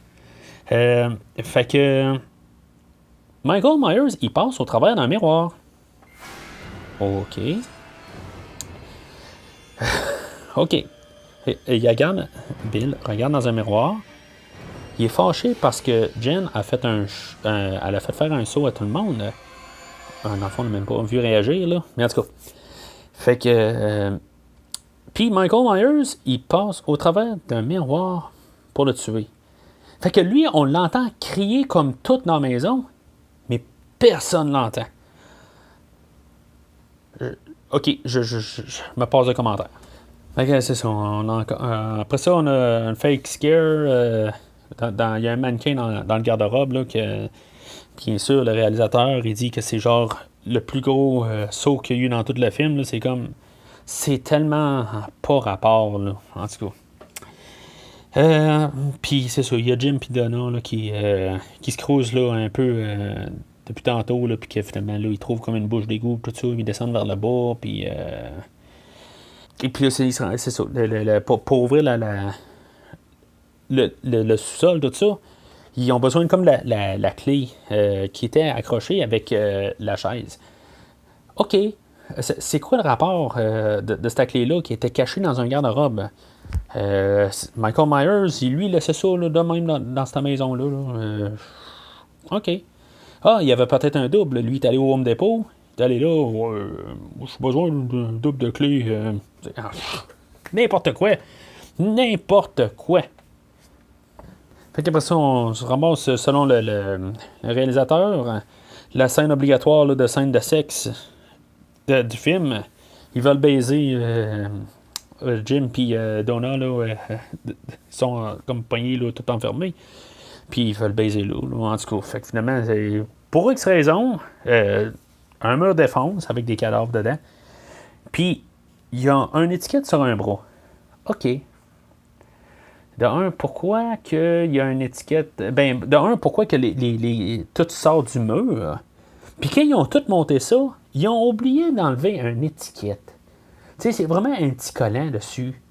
Fait que Michael Myers, il passe au travers d'un miroir. Ok. Ok. Il regarde, Bill regarde dans un miroir. Il est fâché parce que Jen a fait elle a fait faire un saut à tout le monde. Dans le fond, on n'a même pas vu réagir, là. Mais en tout cas. Fait que. Puis Michael Myers, il passe au travers d'un miroir pour le tuer. Fait que lui, on l'entend crier comme toute dans la maison, mais personne l'entend. Ok, je me passe de commentaires. Fait que c'est ça. Après ça, on a un fake scare. Il y a un mannequin dans le garde-robe, là, que, bien sûr, le réalisateur, il dit que c'est genre le plus gros saut qu'il y a eu dans tout le film. Là. C'est comme... C'est tellement pas rapport, là, en tout cas. Puis c'est ça, il y a Jim et Donna là, qui se creusent là, un peu depuis tantôt, puis que finalement, là, ils trouvent comme une bouche d'égout, tout ça, ils descendent vers le bas, puis... Et puis là, c'est ça, pour ouvrir le sous-sol, tout ça, ils ont besoin comme la clé qui était accrochée avec la chaise. OK. C'est quoi le rapport de cette clé-là qui était cachée dans un garde-robe? Michael Myers, lui, il laissait ça là, de même dans cette maison-là. Là. OK. Ah, il y avait peut-être un double. Lui, il est allé au Home Depot. Il est allé là. J'ai besoin d'un double de clé. N'importe quoi. N'importe quoi. Fait qu'après ça, on se ramasse, selon le réalisateur, la scène obligatoire là, de scène de sexe du film. Ils veulent baiser Jim et Donna, là, ils sont comme poignés, là, tout enfermés. Puis ils veulent baiser là, en tout cas. Fait que finalement, pour X raison, un mur de défense avec des cadavres dedans. Puis il y a une étiquette sur un bras. OK. De un, pourquoi qu'il y a une étiquette... Ben, de un, pourquoi que tout sort du mur? Puis quand ils ont tout monté ça, ils ont oublié d'enlever une étiquette. Tu sais, c'est vraiment un petit collant dessus.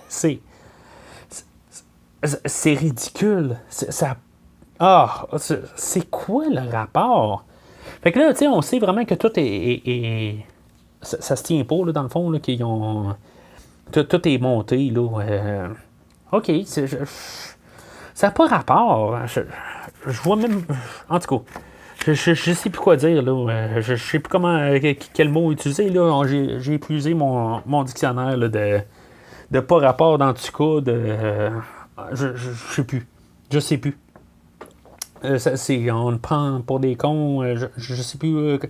c'est ridicule. C'est quoi le rapport? Fait que là, tu sais, on sait vraiment que tout est ça se tient pas, là, dans le fond, là, qu'ils ont... Tout est monté, là. OK, ça n'a pas rapport. Je vois même... En tout cas... Je sais plus quoi dire, là. Je sais plus quel mot utiliser, là. J'ai épuisé mon dictionnaire là, de pas rapport dans tout cas. Je sais plus. Je sais plus. On le prend pour des cons. Je sais plus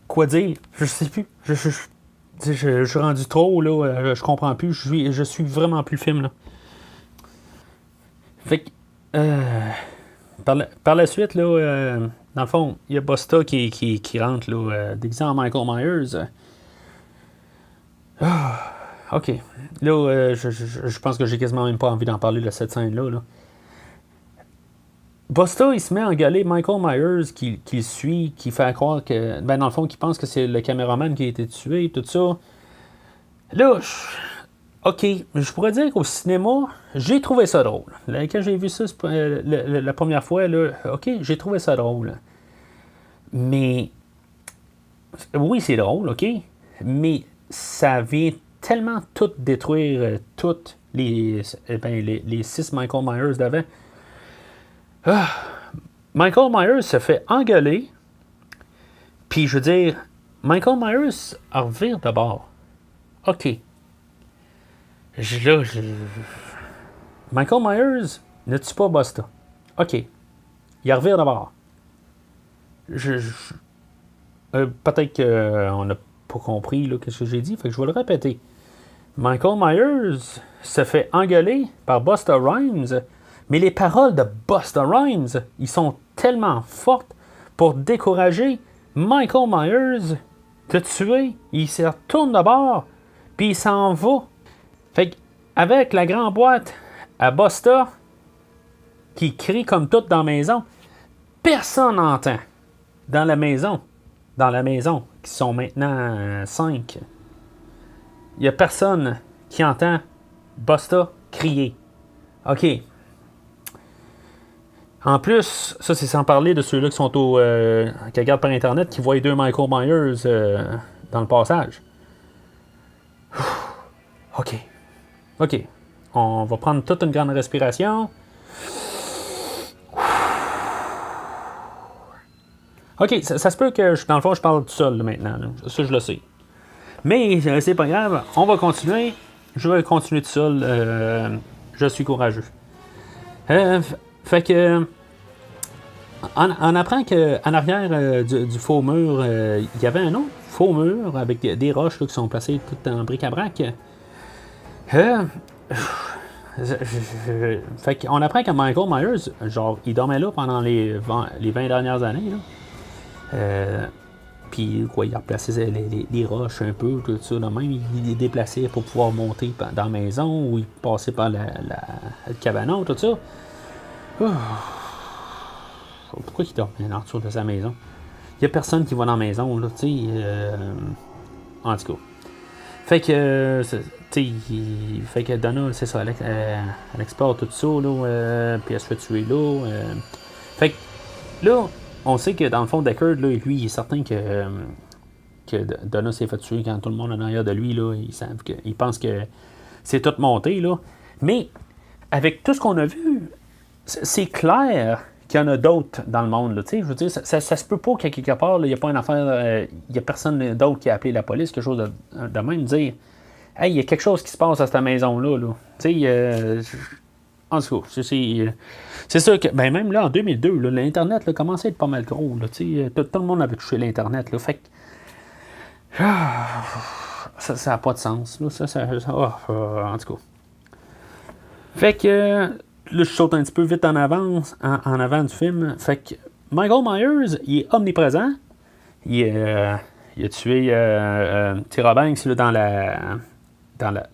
quoi dire. Je sais plus. Je suis rendu trop, là. Je comprends plus. Je suis vraiment plus le film, là. Fait que... Par la suite, là, dans le fond, il y a Busta qui rentre, là, déguisé en Michael Myers. OK. Là, je pense que j'ai quasiment même pas envie d'en parler de cette scène-là. Là. Busta, il se met à engueuler Michael Myers qui le suit, qui fait croire que... Ben, dans le fond, qui pense que c'est le caméraman qui a été tué, tout ça. Là, OK, je pourrais dire qu'au cinéma, j'ai trouvé ça drôle. Là, quand j'ai vu ça la première fois, là, OK, j'ai trouvé ça drôle. Mais, oui, c'est drôle, OK, mais ça vient tellement tout détruire, toutes les 6 Michael Myers d'avant. Michael Myers se fait engueuler, puis je veux dire, Michael Myers revire de bord. OK. Michael Myers ne tue pas Busta. OK. Il revire de bord. Peut-être qu'on n'a pas compris là, ce que j'ai dit, fait que je vais le répéter. Michael Myers se fait engueuler par Busta Rhymes, mais les paroles de Busta Rhymes, ils sont tellement fortes pour décourager Michael Myers de tuer. Il se retourne de bord, puis il s'en va. Fait avec la grande boîte à Busta, qui crie comme tout dans la maison, personne n'entend dans la maison, qui sont maintenant 5. Il n'y a personne qui entend Busta crier. OK. En plus, ça c'est sans parler de ceux-là qui sont qui regardent par Internet, qui voient les 2 Michael Myers dans le passage. OK. On va prendre toute une grande respiration. OK, ça se peut que, dans le fond, je parle tout seul là, maintenant. Là. Ça, je le sais. Mais c'est pas grave. On va continuer. Je vais continuer tout seul. Je suis courageux. Fait que... On apprend qu'en arrière du faux mur, il y avait un autre faux mur avec des roches là, qui sont placées toutes en bric-à-brac. Fait qu'on apprend que Michael Myers, genre, il dormait là pendant les 20 dernières années. Puis, quoi, il a replacé les roches un peu, tout ça. Là, même, il les déplaçait pour pouvoir monter dans la maison ou il passait par le cabanon, tout ça. Pourquoi il dormait en dessous de sa maison? Il n'y a personne qui va dans la maison, là, tu sais. En tout cas. Fait que, fait que Donna, c'est ça, elle explore tout ça, là, puis elle se fait tuer là. Fait que, là, on sait que dans le fond, Deckard, là, lui, il est certain que Donna s'est fait tuer quand tout le monde est derrière de lui, là. Il pense que c'est tout monté, là. Mais, avec tout ce qu'on a vu, c'est clair qu'il y en a d'autres dans le monde, là. Je veux dire, ça se peut pas qu'à quelque part, il n'y a pas une affaire, il n'y a personne d'autre qui a appelé la police, quelque chose de même dire. Hey, il y a quelque chose qui se passe à cette maison-là. Là. En tout cas, c'est sûr que, ben même là, en 2002, là, l'Internet là, commençait à être pas mal gros. Là, tout le monde avait touché l'Internet. Là, fait que. Ça n'a pas de sens. Là, en tout cas. Fait que. Là, je saute un petit peu vite en avant du film. Fait que Michael Myers, il est omniprésent. Il a tué Tyra Banks là, dans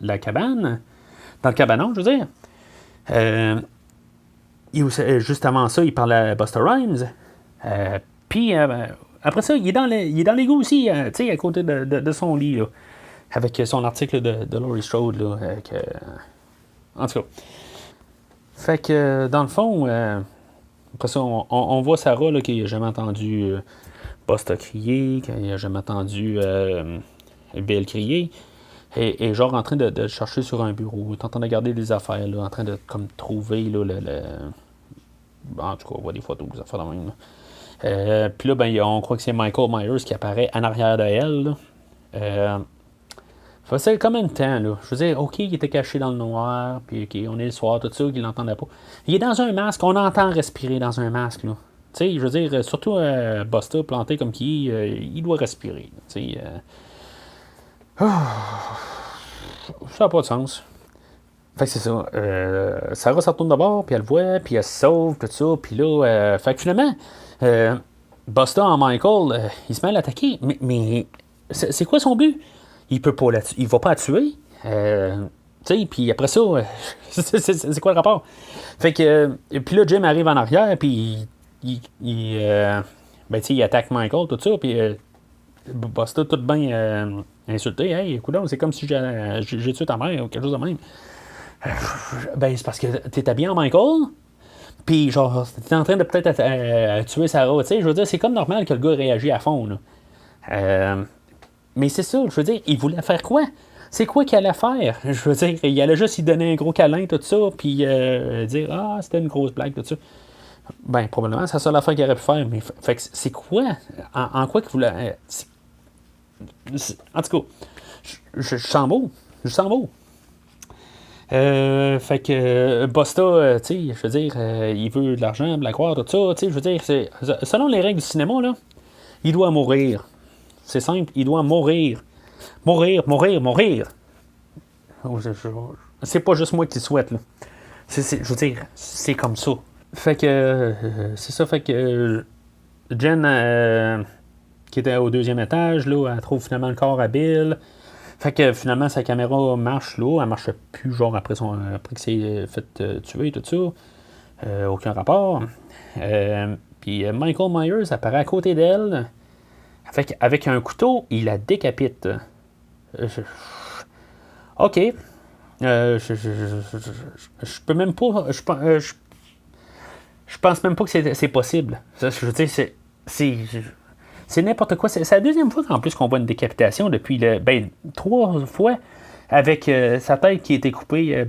la cabane, dans le cabanon, je veux dire. Juste avant ça, il parlait à Busta Rhymes. Puis, après ça, il est dans l'égout aussi, à côté de son lit, là, avec son article de Laurie Strode. Là, en tout cas. Fait que, dans le fond, après ça, on voit Sarah là, qui n'a jamais entendu Busta crier, qui n'a jamais entendu Bill crier. Et genre en train de chercher sur un bureau, en train de regarder des affaires, là, en train de comme trouver là, en tout cas, on voit des photos, des affaires de même. Puis là, ben, on croit que c'est Michael Myers qui apparaît en arrière de elle. C'est combien de temps, là? Je veux dire, OK, il était caché dans le noir, puis OK, on est le soir, tout ça, qu'il l'entendait pas. Il est dans un masque, on entend respirer dans un masque, là. Tu sais, je veux dire, surtout Busta, planté comme qui, il doit respirer, tu sais. Ça n'a pas de sens. Fait que c'est ça. Sarah se retourne d'abord, puis elle le voit, puis elle se sauve, tout ça. Puis là, fait que finalement, Busta en Michael, il se met à l'attaquer. Mais c'est quoi son but? Il peut pas il va pas la tuer. Tu sais, puis après ça, c'est quoi le rapport? Fait que, puis là, Jim arrive en arrière, puis ben, tu sais, il attaque Michael, tout ça, puis Busta tout bien insulté. Hey, écoute, c'est comme si j'ai tué ta mère ou quelque chose de même. Ben, c'est parce que t'es habillé en Michael, puis genre, t'es en train de peut-être tuer Sarah, tu sais, je veux dire, c'est comme normal que le gars réagisse à fond, là. Mais c'est ça, je veux dire, il voulait faire quoi? c'est quoi qu'il allait faire? Je veux dire, il allait juste y donner un gros câlin, tout ça, puis dire, ah, c'était une grosse blague, tout ça. Ben, probablement, c'est la seule affaire qu'il aurait pu faire, mais fait que c'est quoi? En quoi qu'il voulait. En tout cas, je sens beau. Je sens beau. Fait que Busta, tu sais, je veux dire, il veut de l'argent, de la croix, tout ça, tu sais, je veux dire, selon les règles du cinéma, là, il doit mourir. C'est simple, il doit mourir. Mourir, mourir, mourir. C'est pas juste moi qui le souhaite, là. Je veux dire, c'est comme ça. Fait que, c'est ça, fait que Jen, qui était au deuxième étage, là, elle trouve finalement le corps à Bill. Fait que finalement, sa caméra marche là. Elle marche plus, genre, après qu'il s'est fait tuer, tout ça. Aucun rapport. Puis Michael Myers apparaît à côté d'elle. Avec un couteau, il la décapite. OK. Je peux même pas. Je pense même pas que c'est possible. Je veux dire, c'est n'importe quoi. C'est la deuxième fois qu'en plus qu'on voit une décapitation depuis 3 fois avec sa tête qui a été coupée,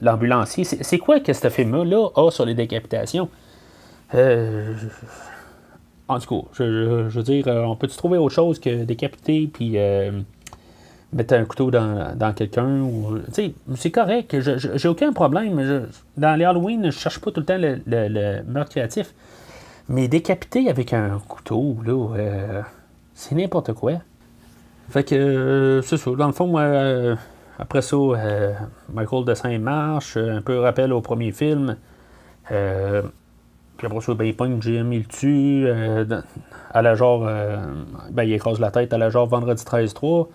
l'ambulancier. C'est quoi que ce film-là a sur les décapitations? En tout cas, je veux dire, on peut-tu trouver autre chose que décapiter puis mettre un couteau dans quelqu'un? C'est correct, j'ai aucun problème. Dans les Halloween, je cherche pas tout le temps le meurtre créatif. Mais décapiter avec un couteau, là, c'est n'importe quoi. Fait que, c'est ça. Dans le fond, après ça, Michael descend et marche, un peu rappel au premier film. Puis après ça, il pogne Jim, il le tue. À la genre, il écrase la tête à la genre vendredi 13-3.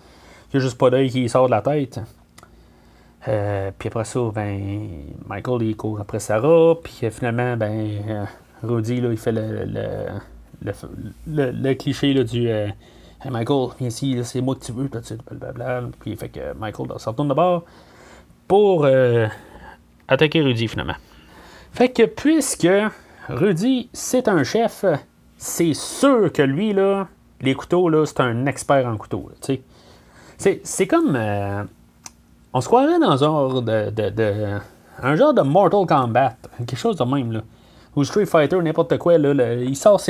Il n'y a juste pas d'œil qui sort de la tête. Puis après ça, Michael, il court après Sarah. Puis finalement, Rudy, là, il fait le cliché là, du Hey Michael, viens ici, là, c'est moi que tu veux, tout de suite, blablabla. Puis il fait que Michael se retourne de bord pour attaquer Rudy finalement. Fait que puisque Rudy, c'est un chef, c'est sûr que lui, là, les couteaux, là, c'est un expert en couteaux. C'est comme. On se croirait dans un genre de Mortal Kombat, quelque chose de même, là. Ou Street Fighter, n'importe quoi, là, il sort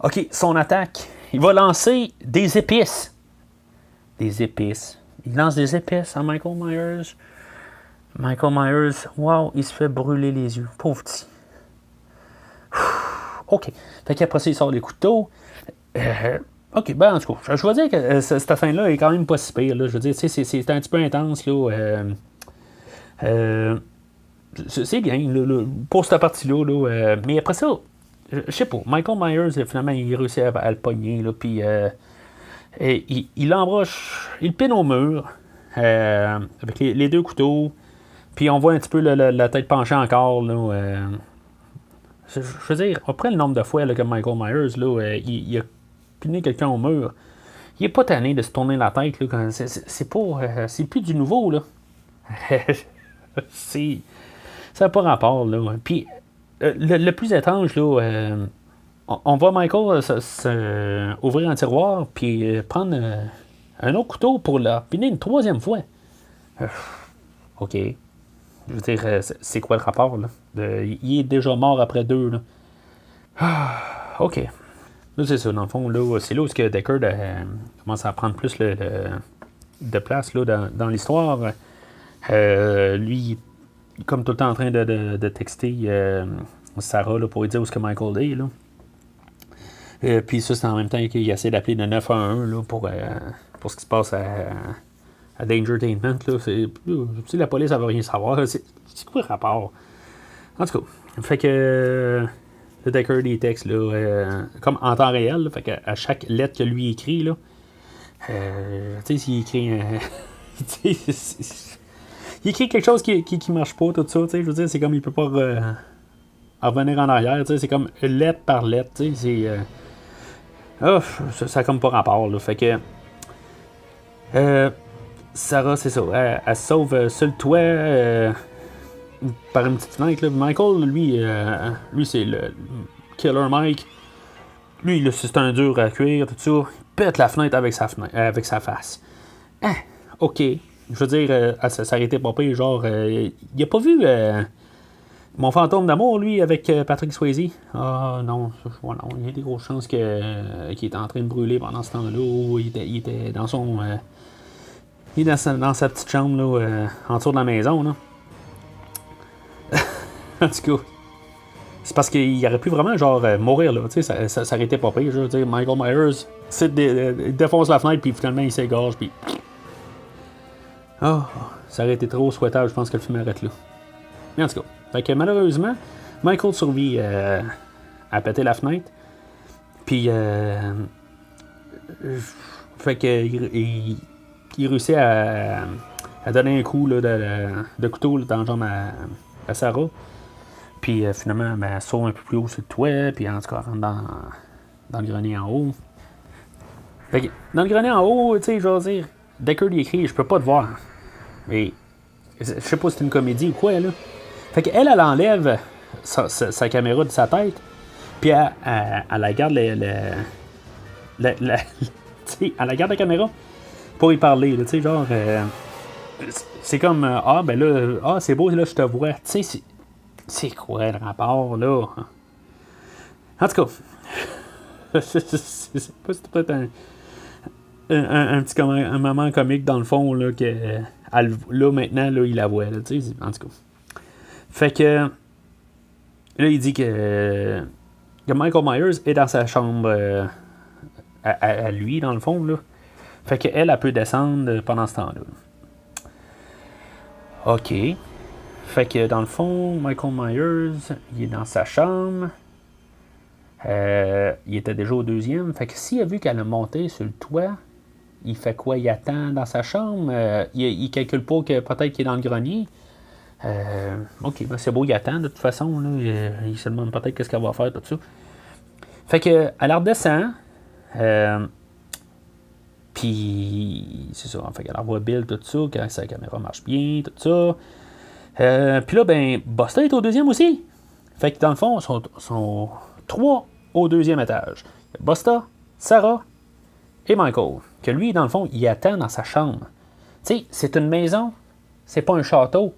OK, son attaque. Il va lancer des épices. Des épices. Il lance des épices à Michael Myers. Michael Myers, wow, il se fait brûler les yeux. Pauvre petit. OK. Fait qu'après ça, il sort les couteaux. OK, en tout cas, je veux dire que cette fin-là est quand même pas si pire. Là. Je veux dire, c'est un petit peu intense, là. C'est bien pour cette partie-là. Mais après ça, je sais pas. Michael Myers, finalement, il réussit à le pogner. Puis il l'embroche, il le pine au mur avec les deux couteaux. Puis on voit un petit peu la tête penchée encore. Là, je veux dire, après le nombre de fois là, que Michael Myers, là, il a piné quelqu'un au mur, il est pas tanné de se tourner la tête. Là, c'est pas, c'est plus du nouveau. Là. Ça n'a pas rapport, là. Puis, le plus étrange, là, on voit Michael ouvrir un tiroir, puis prendre un autre couteau pour le piner une troisième fois. OK. Je veux dire, c'est quoi le rapport, là? Il est déjà mort après 2, là. OK. Là, c'est ça, dans le fond, là, c'est là où Deckard commence à prendre plus de place, là, dans l'histoire. Lui, comme tout le temps en train de texter Sarah là, pour lui dire où est-ce que Michael est. Là. Puis ça, c'est en même temps qu'il essaie d'appeler le 911 là, pour ce qui se passe à Dangertainment. Là. Si la police, elle veut rien savoir. C'est quoi le rapport? En tout cas, fait que le Deckard, il texte là, comme en temps réel. Là, fait qu'à chaque lettre que lui écrit, là, tu sais, s'il écrit il écrit quelque chose qui marche pas, tout ça, tu sais, je veux dire, c'est comme il peut pas revenir en arrière, tu sais, c'est comme lettre par lettre, tu sais, c'est... ça a comme pas rapport, là, fait que... Sarah, c'est ça, elle se sauve sur le toit par une petite fenêtre, là. Michael, lui, c'est le Killer Mike, lui, là, c'est un dur à cuire, tout ça, il pète la fenêtre avec sa face. OK. Je veux dire, ça aurait été pas pire, genre, il a pas vu Mon fantôme d'amour, lui, avec Patrick Swayze. Ah non, voilà, il y a des grosses chances qu'il était en train de brûler pendant ce temps-là, ou il était dans son... il est dans sa petite chambre, là, en dessous de la maison, là. En tout cas, c'est parce qu'il aurait pu vraiment, genre, mourir, là, tu sais, ça aurait été pas pire, je veux dire, Michael Myers, il défonce la fenêtre, puis finalement, il s'égorge, puis... Oh, ça aurait été trop souhaitable, je pense que le film arrête là. Mais en tout cas, fait que malheureusement, Michael survit à péter la fenêtre. Puis, fait que il réussit à donner un coup là, de couteau là, dans le jambe à Sarah. Puis finalement, elle sauve un peu plus haut sur le toit. Puis en tout cas, elle rentre dans le grenier en haut. Fait que, dans le grenier en haut, tu sais, je veux dire, Deckard il écrit, je peux pas te voir. Mais je sais pas si c'est une comédie ou quoi, là. Fait qu'elle, elle enlève sa caméra de sa tête, puis elle la garde elle la garde la caméra pour y parler, tu sais, genre... c'est comme, ben là, c'est beau, là, je te vois. Tu sais, c'est quoi le rapport, là? En tout cas, je sais pas si c'est peut-être un petit un moment comique dans le fond, là, que là, maintenant, là, il la voit, là, tu sais, en tout cas. Fait que là, il dit que Michael Myers est dans sa chambre à lui, dans le fond, là. Fait qu'elle, elle peut descendre pendant ce temps-là. OK. Fait que dans le fond, Michael Myers, il est dans sa chambre. Il était déjà au deuxième. Fait que s'il a vu qu'elle a monté sur le toit, il fait quoi? Il attend dans sa chambre. Il calcule pas que peut-être qu'il est dans le grenier. OK, ben c'est beau, il attend de toute façon. Là, il se demande peut-être qu'est-ce qu'elle va faire, tout ça. Fait que elle redescend. Puis c'est ça. Fait qu'elle revoit Bill, tout ça, quand sa caméra marche bien, tout ça. Puis là, ben, Buster est au deuxième aussi. Fait que dans le fond, sont 3 au deuxième étage. Buster, Sarah et Michael. Que lui, dans le fond, il attend dans sa chambre. Tu sais, c'est une maison, c'est pas un château.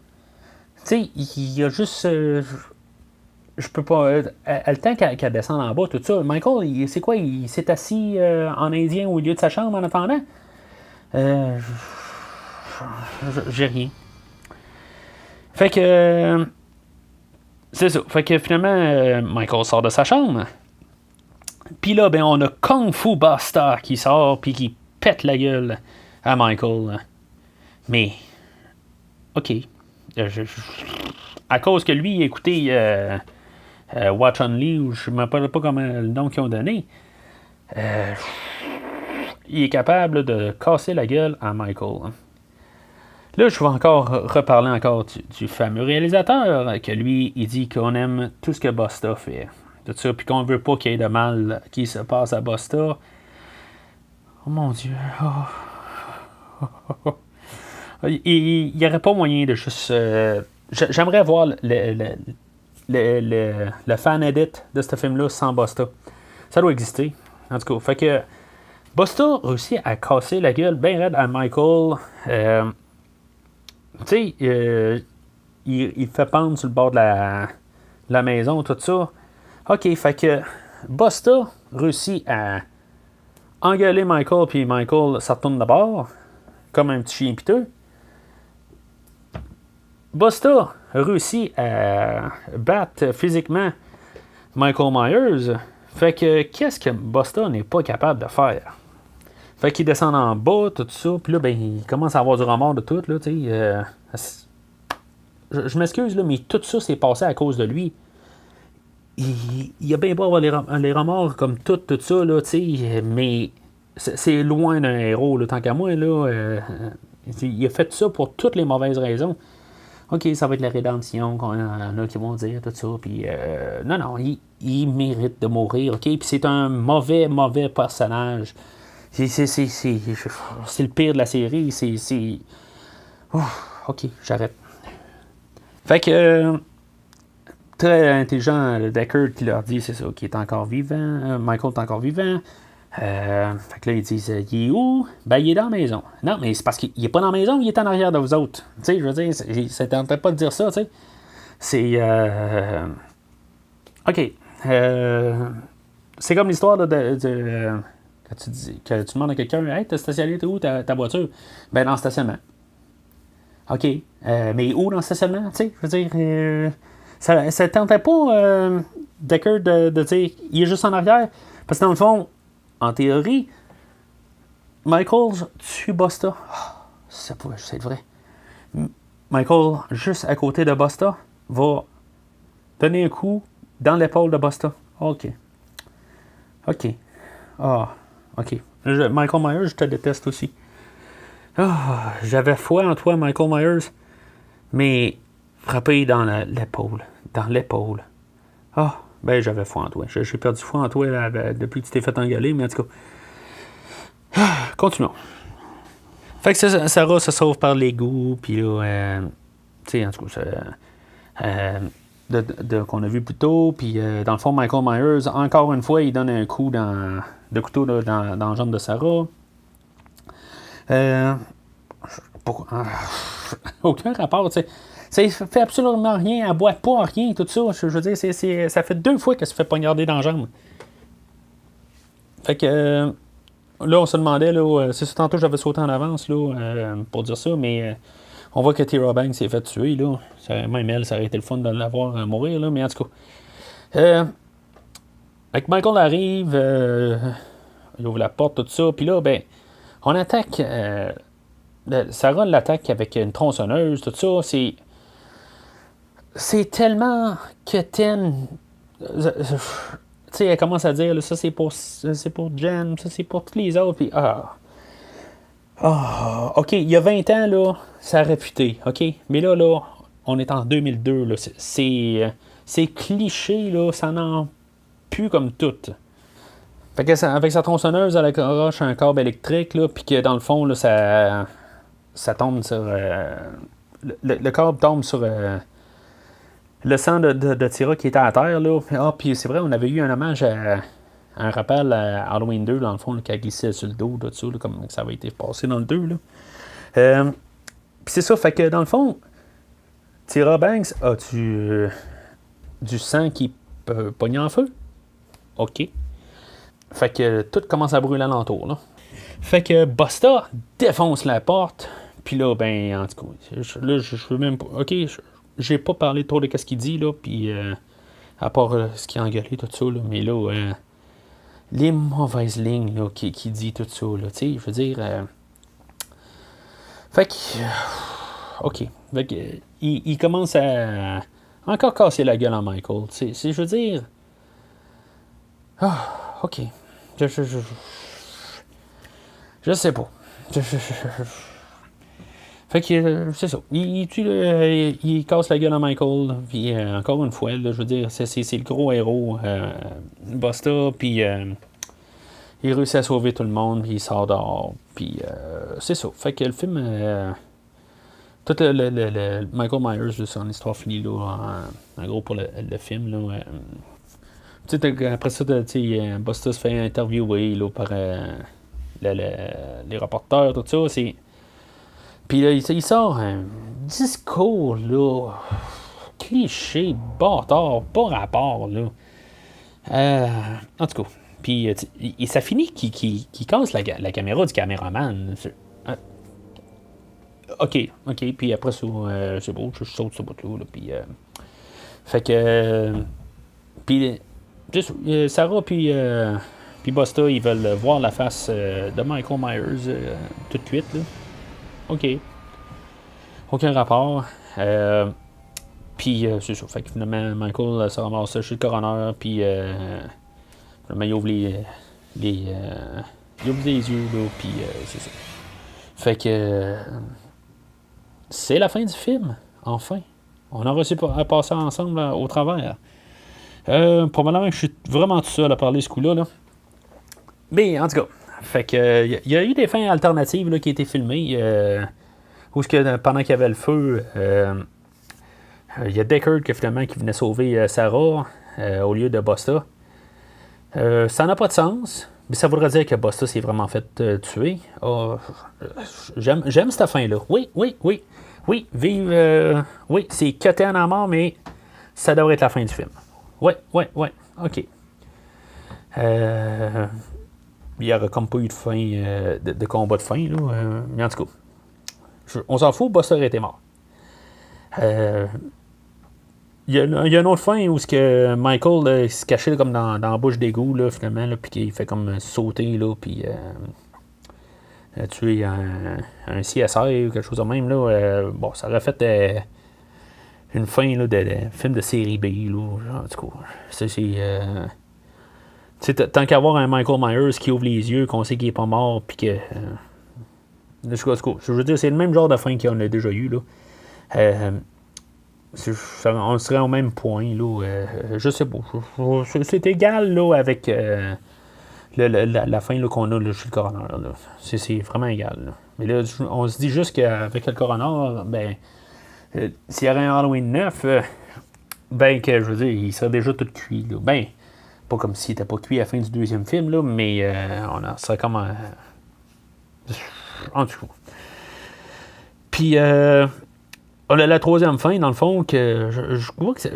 Tu sais, il y a juste... je peux pas... le temps qu'elle descende en bas, tout ça, Michael, c'est quoi? Il s'est assis en indien au milieu de sa chambre en attendant? J'ai rien. Fait que... c'est ça. Fait que finalement, Michael sort de sa chambre. Puis là, ben, on a Kung Fu Buster qui sort puis qui pète la gueule à Michael. Mais... OK. À cause que lui, il a écouté Watch Only, ou je ne me rappelle pas comment le nom qu'ils ont donné, il est capable de casser la gueule à Michael. Là, je vais encore reparler encore du fameux réalisateur, que lui, il dit qu'on aime tout ce que Buster fait. Tout ça, puis qu'on veut pas qu'il y ait de mal qui se passe à Buster. Oh mon Dieu. Il n'y aurait pas moyen de juste... j'aimerais voir le fan edit de ce film-là sans Buster. Ça doit exister. En tout cas, fait que Buster réussit à casser la gueule bien raide à Michael. Tu sais, il fait pendre sur le bord de la maison, tout ça. OK, fait que Buster réussit à engueuler Michael, puis Michael se retourne de bord, comme un petit chien piteux. Buster réussit à battre physiquement Michael Myers. Fait que qu'est-ce que Buster n'est pas capable de faire? Fait qu'il descend en bas, tout ça, puis là, ben, il commence à avoir du remords de tout, là, tu sais. Je m'excuse, là, mais tout ça s'est passé à cause de lui. Il a bien beau avoir les remords comme tout ça, là, tu sais, mais c'est loin d'un héros, là, tant qu'à moi, là. Il a fait ça pour toutes les mauvaises raisons. OK, ça va être la rédemption, qu'on en a qui vont dire, tout ça, puis non, il mérite de mourir, OK, puis c'est un mauvais personnage. C'est le pire de la série, c'est... OK, j'arrête. Fait que... très intelligent, Deckard qui leur dit, c'est ça, qu'il est encore vivant, Michael est encore vivant, Fait que là, ils disent, il est où? Ben, il est dans la maison. Non, mais c'est parce qu'il est pas dans la maison, il est en arrière de vous autres. Tu sais, je veux dire, ça tentait pas de dire ça, tu sais. C'est. OK. C'est comme l'histoire là, quand que tu demandes à quelqu'un, hey, t'as stationné où ta voiture? Ben, dans le stationnement. OK. Mais où dans le stationnement? Tu sais, je veux dire, ça tentait pas, Decker, de dire, il est juste en arrière. Parce que dans le fond, en théorie, Michael tue Busta. Oh, ça pouvait juste être vrai. Michael, juste à côté de Busta, va donner un coup dans l'épaule de Busta. OK. OK. Ah, OK. Michael Myers, je te déteste aussi. Ah, j'avais foi en toi, Michael Myers, mais frappé dans l'épaule. Dans l'épaule. Ah, ben j'avais foi en toi. J'ai perdu foi en toi là, depuis que tu t'es fait engueuler, mais en tout cas. Ah, continuons. Fait que Sarah se sauve par l'égout, puis là, tu sais, en tout cas, qu'on a vu plus tôt, puis dans le fond, Michael Myers, encore une fois, il donne un coup de couteau là, dans la jambe de Sarah. Pourquoi? Aucun rapport, tu sais. Ça fait absolument rien, elle boit pas rien, tout ça. Je veux dire, ça fait 2 fois qu'elle se fait poignarder dans la jambe. Fait que là, on se demandait, là, c'est ça, tantôt j'avais sauté en avance là, pour dire ça, mais on voit que Tyra Banks s'est fait tuer. Là. Même elle, ça aurait été le fun de la voir mourir, là, mais en tout cas. Avec Michael arrive, il ouvre la porte, tout ça, puis là, ben, on attaque. Sarah l'attaque avec une tronçonneuse, tout ça. C'est tellement quétaine. Tu sais, elle commence à dire, là, ça c'est pour Jen, ça c'est pour tous les autres, puis OK, il y a 20 ans, là, ça a réputé, OK? Mais là, on est en 2002, là, c'est cliché, là, ça n'en pue comme tout. Fait que avec sa tronçonneuse, elle accroche un câble électrique, là, puis que dans le fond, là, ça tombe sur... le câble tombe sur le sang de Tyra qui était à terre, là. Puis c'est vrai, on avait eu un hommage à un rappel à Halloween 2, dans le fond, là, qui a glissé sur le dos, tout ça, là, comme ça avait été passé dans le 2, là. Puis c'est ça, fait que dans le fond, Tyra Banks a du sang qui peut pogner en feu. OK. Fait que tout commence à brûler alentour, là. Fait que Busta défonce la porte. Puis là, ben, en tout cas, je veux même pas... OK, j'ai pas parlé trop de ce qu'il dit, là. Puis, à part ce qu'il a engueulé, tout ça, là. Mais là, les mauvaises lignes, là, qui dit tout ça, là. Tu sais, je veux dire... Fait que... OK. Fait que, il commence à... encore casser la gueule à Michael. Je veux dire... OK. Je sais pas. Fait que c'est ça. Il casse la gueule à Michael. Puis encore une fois, là, je veux dire, c'est le gros héros. Busta. Puis il réussit à sauver tout le monde. Puis il sort dehors. Puis c'est ça. Fait que le film... tout le Michael Myers, là, son histoire finie là, en gros pour le film. Là, après ça, Busta se fait interviewer là, par les reporters, tout ça. Puis là, il sort un discours là, cliché, bâtard, pas rapport. Là. En tout cas, puis ça finit qu'il casse la caméra du caméraman. OK, puis après ça, c'est beau, je saute ce bout-là. Puis, fait que. Puis, Sarah, puis Busta, ils veulent voir la face de Michael Myers tout de suite. Là. OK. Aucun rapport. Puis, c'est ça. Fait que finalement, Michael se ramasse chez le coroner, puis finalement, il ouvre il ouvre les yeux, là, puis c'est ça. Fait que. C'est la fin du film, enfin. On a réussi à passer ensemble au travers. Probablement que je suis vraiment tout seul à parler ce coup-là. Là. Mais en tout cas, fait que il y a eu des fins alternatives là, qui ont été filmées. Où pendant qu'il y avait le feu, il y a Deckard qui venait sauver Sarah au lieu de Busta. Ça n'a pas de sens, Mais ça voudrait dire que Busta s'est vraiment fait tuer. Oh, j'aime cette fin-là. Oui, oui, oui. Oui, vive. Oui, c'est cuté en mort, mais ça devrait être la fin du film. Oui, oui, oui. OK. Il n'y aurait comme pas eu de fin, de combat de fin, là. Mais en tout cas, on s'en fout, Buster était mort. Il y a une autre fin où que Michael là, se cachait là, comme dans la bouche d'égout, là, finalement, là, puis qu'il fait comme sauter, là, puis tuer un CSI ou quelque chose de même. Là, bon, ça aurait fait une fin là, de film de série B. Là, en tout cas, tant qu'à avoir un Michael Myers qui ouvre les yeux, qu'on sait qu'il est pas mort, puis que. Je veux dire, c'est le même genre de fin qu'on a déjà eu. Là. On serait au même point. Là, je sais pas. C'est égal là, avec la fin là, qu'on a là, chez le coroner. Là. C'est vraiment égal. Là. Mais là, on se dit juste qu'avec le coroner, ben, s'il y aurait un Halloween 9, ben, que je veux dire, il serait déjà tout cuit. Là. Ben, pas comme s'il n'était pas cuit à la fin du deuxième film, là, mais on serait comme. En tout cas. Puis, la troisième fin, dans le fond, que je vois que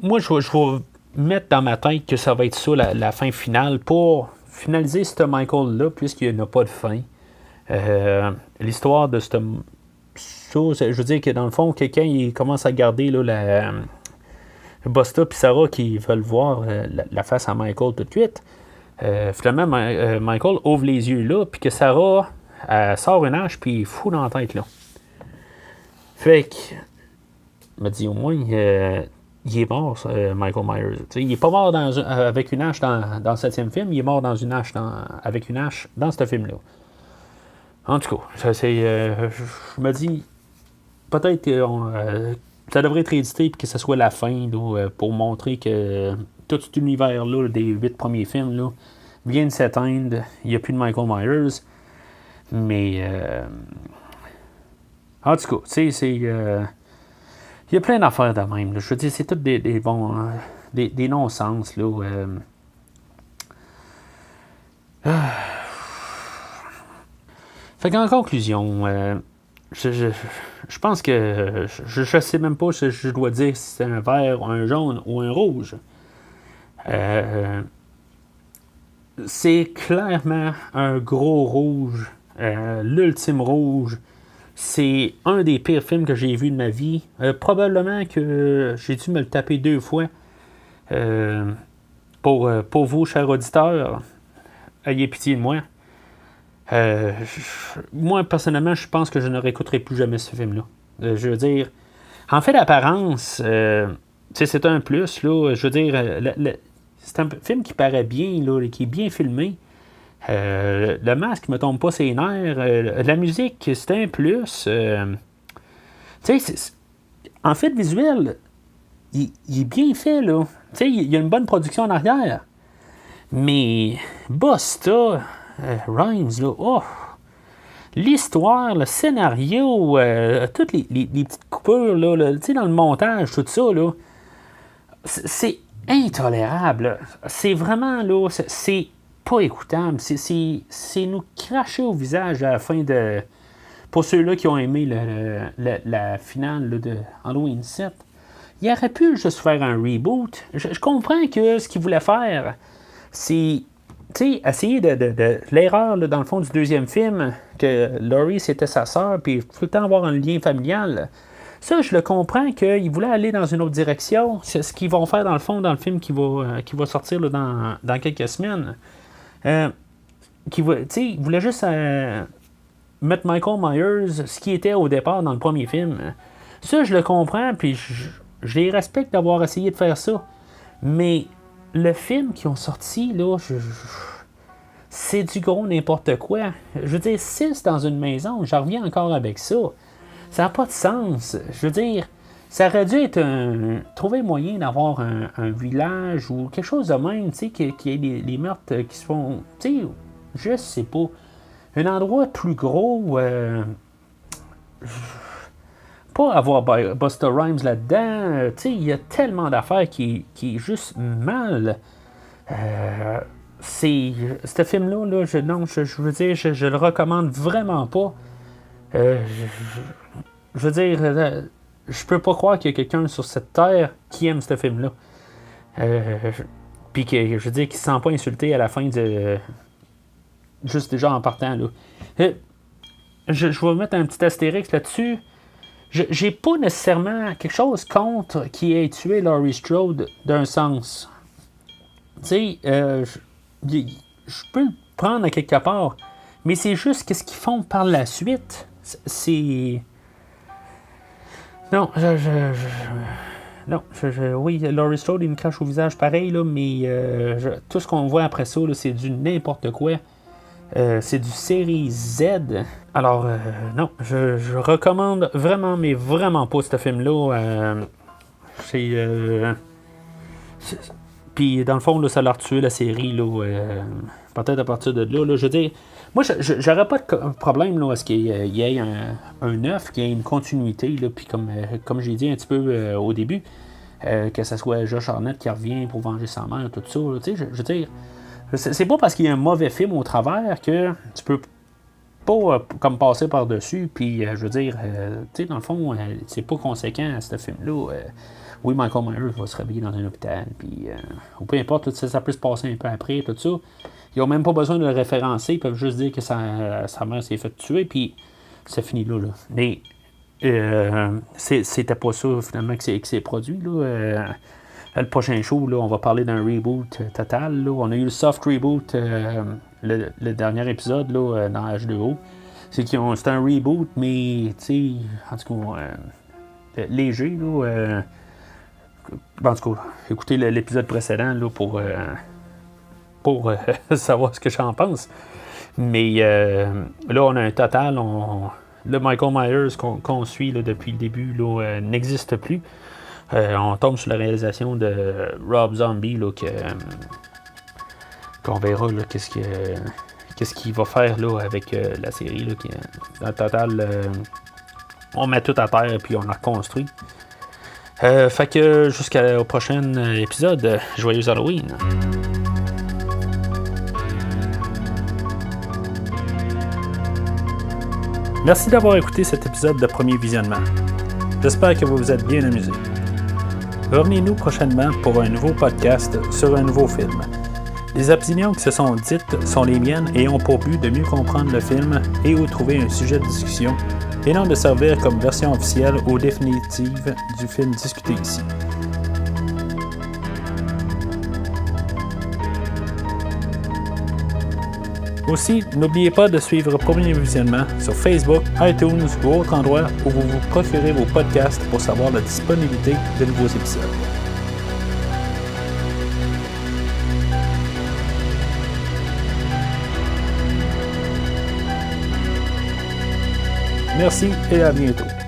moi, je vais mettre dans ma tête que ça va être ça, la fin finale, pour finaliser ce Michael-là, puisqu'il n'y a pas de fin. L'histoire de ce. Je veux dire que dans le fond, quelqu'un il commence à garder là, la Busta et Sarah qui veulent voir la face à Michael tout de suite. Finalement, Michael ouvre les yeux là, puis que Sarah sort une hache, puis il fout dans la tête là. Fait que, me dit au moins, il est mort, Michael Myers. T'sais, il est pas mort avec une hache dans le 7e film, il est mort avec une hache dans ce film-là. En tout cas, je me dis, peut-être que ça devrait être édité et que ce soit la fin là, pour montrer que tout cet univers-là, des 8 premiers films, là, vient de s'éteindre. Il n'y a plus de Michael Myers. Mais en tout cas, il y a plein d'affaires de même. Là. Je veux dire, c'est tout des bons. Des non-sens. Là, Fait qu'en conclusion, je pense que je sais même pas si je dois dire si c'est un vert, un jaune ou un rouge. C'est clairement un gros rouge. L'ultime rouge. C'est un des pires films que j'ai vu de ma vie. Probablement que j'ai dû me le taper 2 fois. Pour vous, chers auditeurs, ayez pitié de moi. Moi, personnellement, je pense que je ne réécouterai plus jamais ce film-là. Je veux dire, en fait, l'apparence, c'est un plus. Là, je veux dire, c'est un film qui paraît bien, là, qui est bien filmé. Le masque me tombe pas ses nerfs. La musique, c'est un plus. En fait, visuel, il est bien fait, là. Il y a une bonne production en arrière. Mais Busta Rhymes, là, oh! L'histoire, le scénario, toutes les petites coupures, là, dans le montage, tout ça, là, c'est intolérable. C'est vraiment, là, c'est pas écoutable. C'est nous cracher au visage à la fin de. Pour ceux-là qui ont aimé la finale là, de Halloween 7, il aurait pu juste faire un reboot. Je comprends que ce qu'il voulait faire, c'est essayer de l'erreur là, dans le fond du deuxième film, que Laurie c'était sa sœur, puis tout le temps avoir un lien familial. Ça, je le comprends qu'il voulait aller dans une autre direction. C'est ce qu'ils vont faire dans le fond dans le film qui va sortir là, dans quelques semaines. Il voulait juste mettre Michael Myers, ce qui était au départ dans le premier film. Ça, je le comprends, puis je les respecte d'avoir essayé de faire ça. Mais le film qu'ils ont sorti, là, c'est du gros n'importe quoi. Je veux dire, 6 dans une maison, j'en reviens encore avec ça. Ça n'a pas de sens. Je veux dire, ça aurait dû être trouver moyen d'avoir un village ou quelque chose de même, tu sais, qui ait les meurtres qui se font, tu sais, je sais pas. Un endroit plus gros, pas avoir Busta Rhymes là-dedans, tu sais, il y a tellement d'affaires qui est juste mal. ce film-là, là, je veux dire, je le recommande vraiment pas. Je veux dire, je peux pas croire qu'il y a quelqu'un sur cette terre qui aime ce film-là. Puis que, je veux dire, qu'il se sent pas insulté à la fin de. Juste déjà en partant, là. Je vais mettre un petit astérix là-dessus. J'ai pas nécessairement quelque chose contre qui ait tué Laurie Strode d'un sens. Tu sais, je peux le prendre à quelque part, mais c'est juste qu'est-ce qu'ils font par la suite. C'est. Non, oui, Laurie Strode, il me crache au visage pareil, là, mais tout ce qu'on voit après ça, là, c'est du n'importe quoi. C'est du série Z. Alors, non, je recommande vraiment, mais vraiment pas ce film-là. Puis, dans le fond, là, ça l'a retué la série, là, peut-être à partir de là. Je veux dire, moi, j'aurais pas de problème là, à ce qu'il y ait un œuf, qu'il y ait une continuité. Là, puis, comme j'ai dit un petit peu au début, que ce soit Josh Hartnett qui revient pour venger sa mère, tout ça. Là, je veux dire, c'est pas parce qu'il y a un mauvais film au travers que tu peux pas comme passer par-dessus. Puis, je veux dire, tu sais, dans le fond, c'est pas conséquent à ce film-là. Oui, Michael Myers va se réveiller dans un hôpital, puis ou peu importe, tout ça peut se passer un peu après, tout ça. Ils n'ont même pas besoin de le référencer, ils peuvent juste dire que sa mère s'est fait tuer, puis c'est fini là. Mais c'était pas ça, finalement, que c'est produit, là. Le prochain show, là, on va parler d'un reboot total, là. On a eu le soft reboot, le dernier épisode, là, dans H2O. C'est un reboot, mais, tu sais, en tout cas, léger, là. En tout cas, écoutez l'épisode précédent là, pour savoir ce que j'en pense. Mais là, on a un total. Le Michael Myers qu'on suit là, depuis le début là, n'existe plus. On tombe sur la réalisation de Rob Zombie là, qu'on verra là, qu'est-ce qu'il va faire là, avec la série. Là, dans le total, on met tout à terre et puis on la reconstruit. Fait que jusqu'au prochain épisode, joyeux Halloween! Merci d'avoir écouté cet épisode de Premier Visionnement. J'espère que vous vous êtes bien amusés. Revenez-nous prochainement pour un nouveau podcast sur un nouveau film. Les opinions qui se sont dites sont les miennes et ont pour but de mieux comprendre le film et ou trouver un sujet de discussion, et non de servir comme version officielle ou définitive du film discuté ici. Aussi, n'oubliez pas de suivre Premier Visionnement sur Facebook, iTunes ou autre endroit où vous vous procurez vos podcasts pour savoir la disponibilité de nouveaux épisodes. Merci et à bientôt.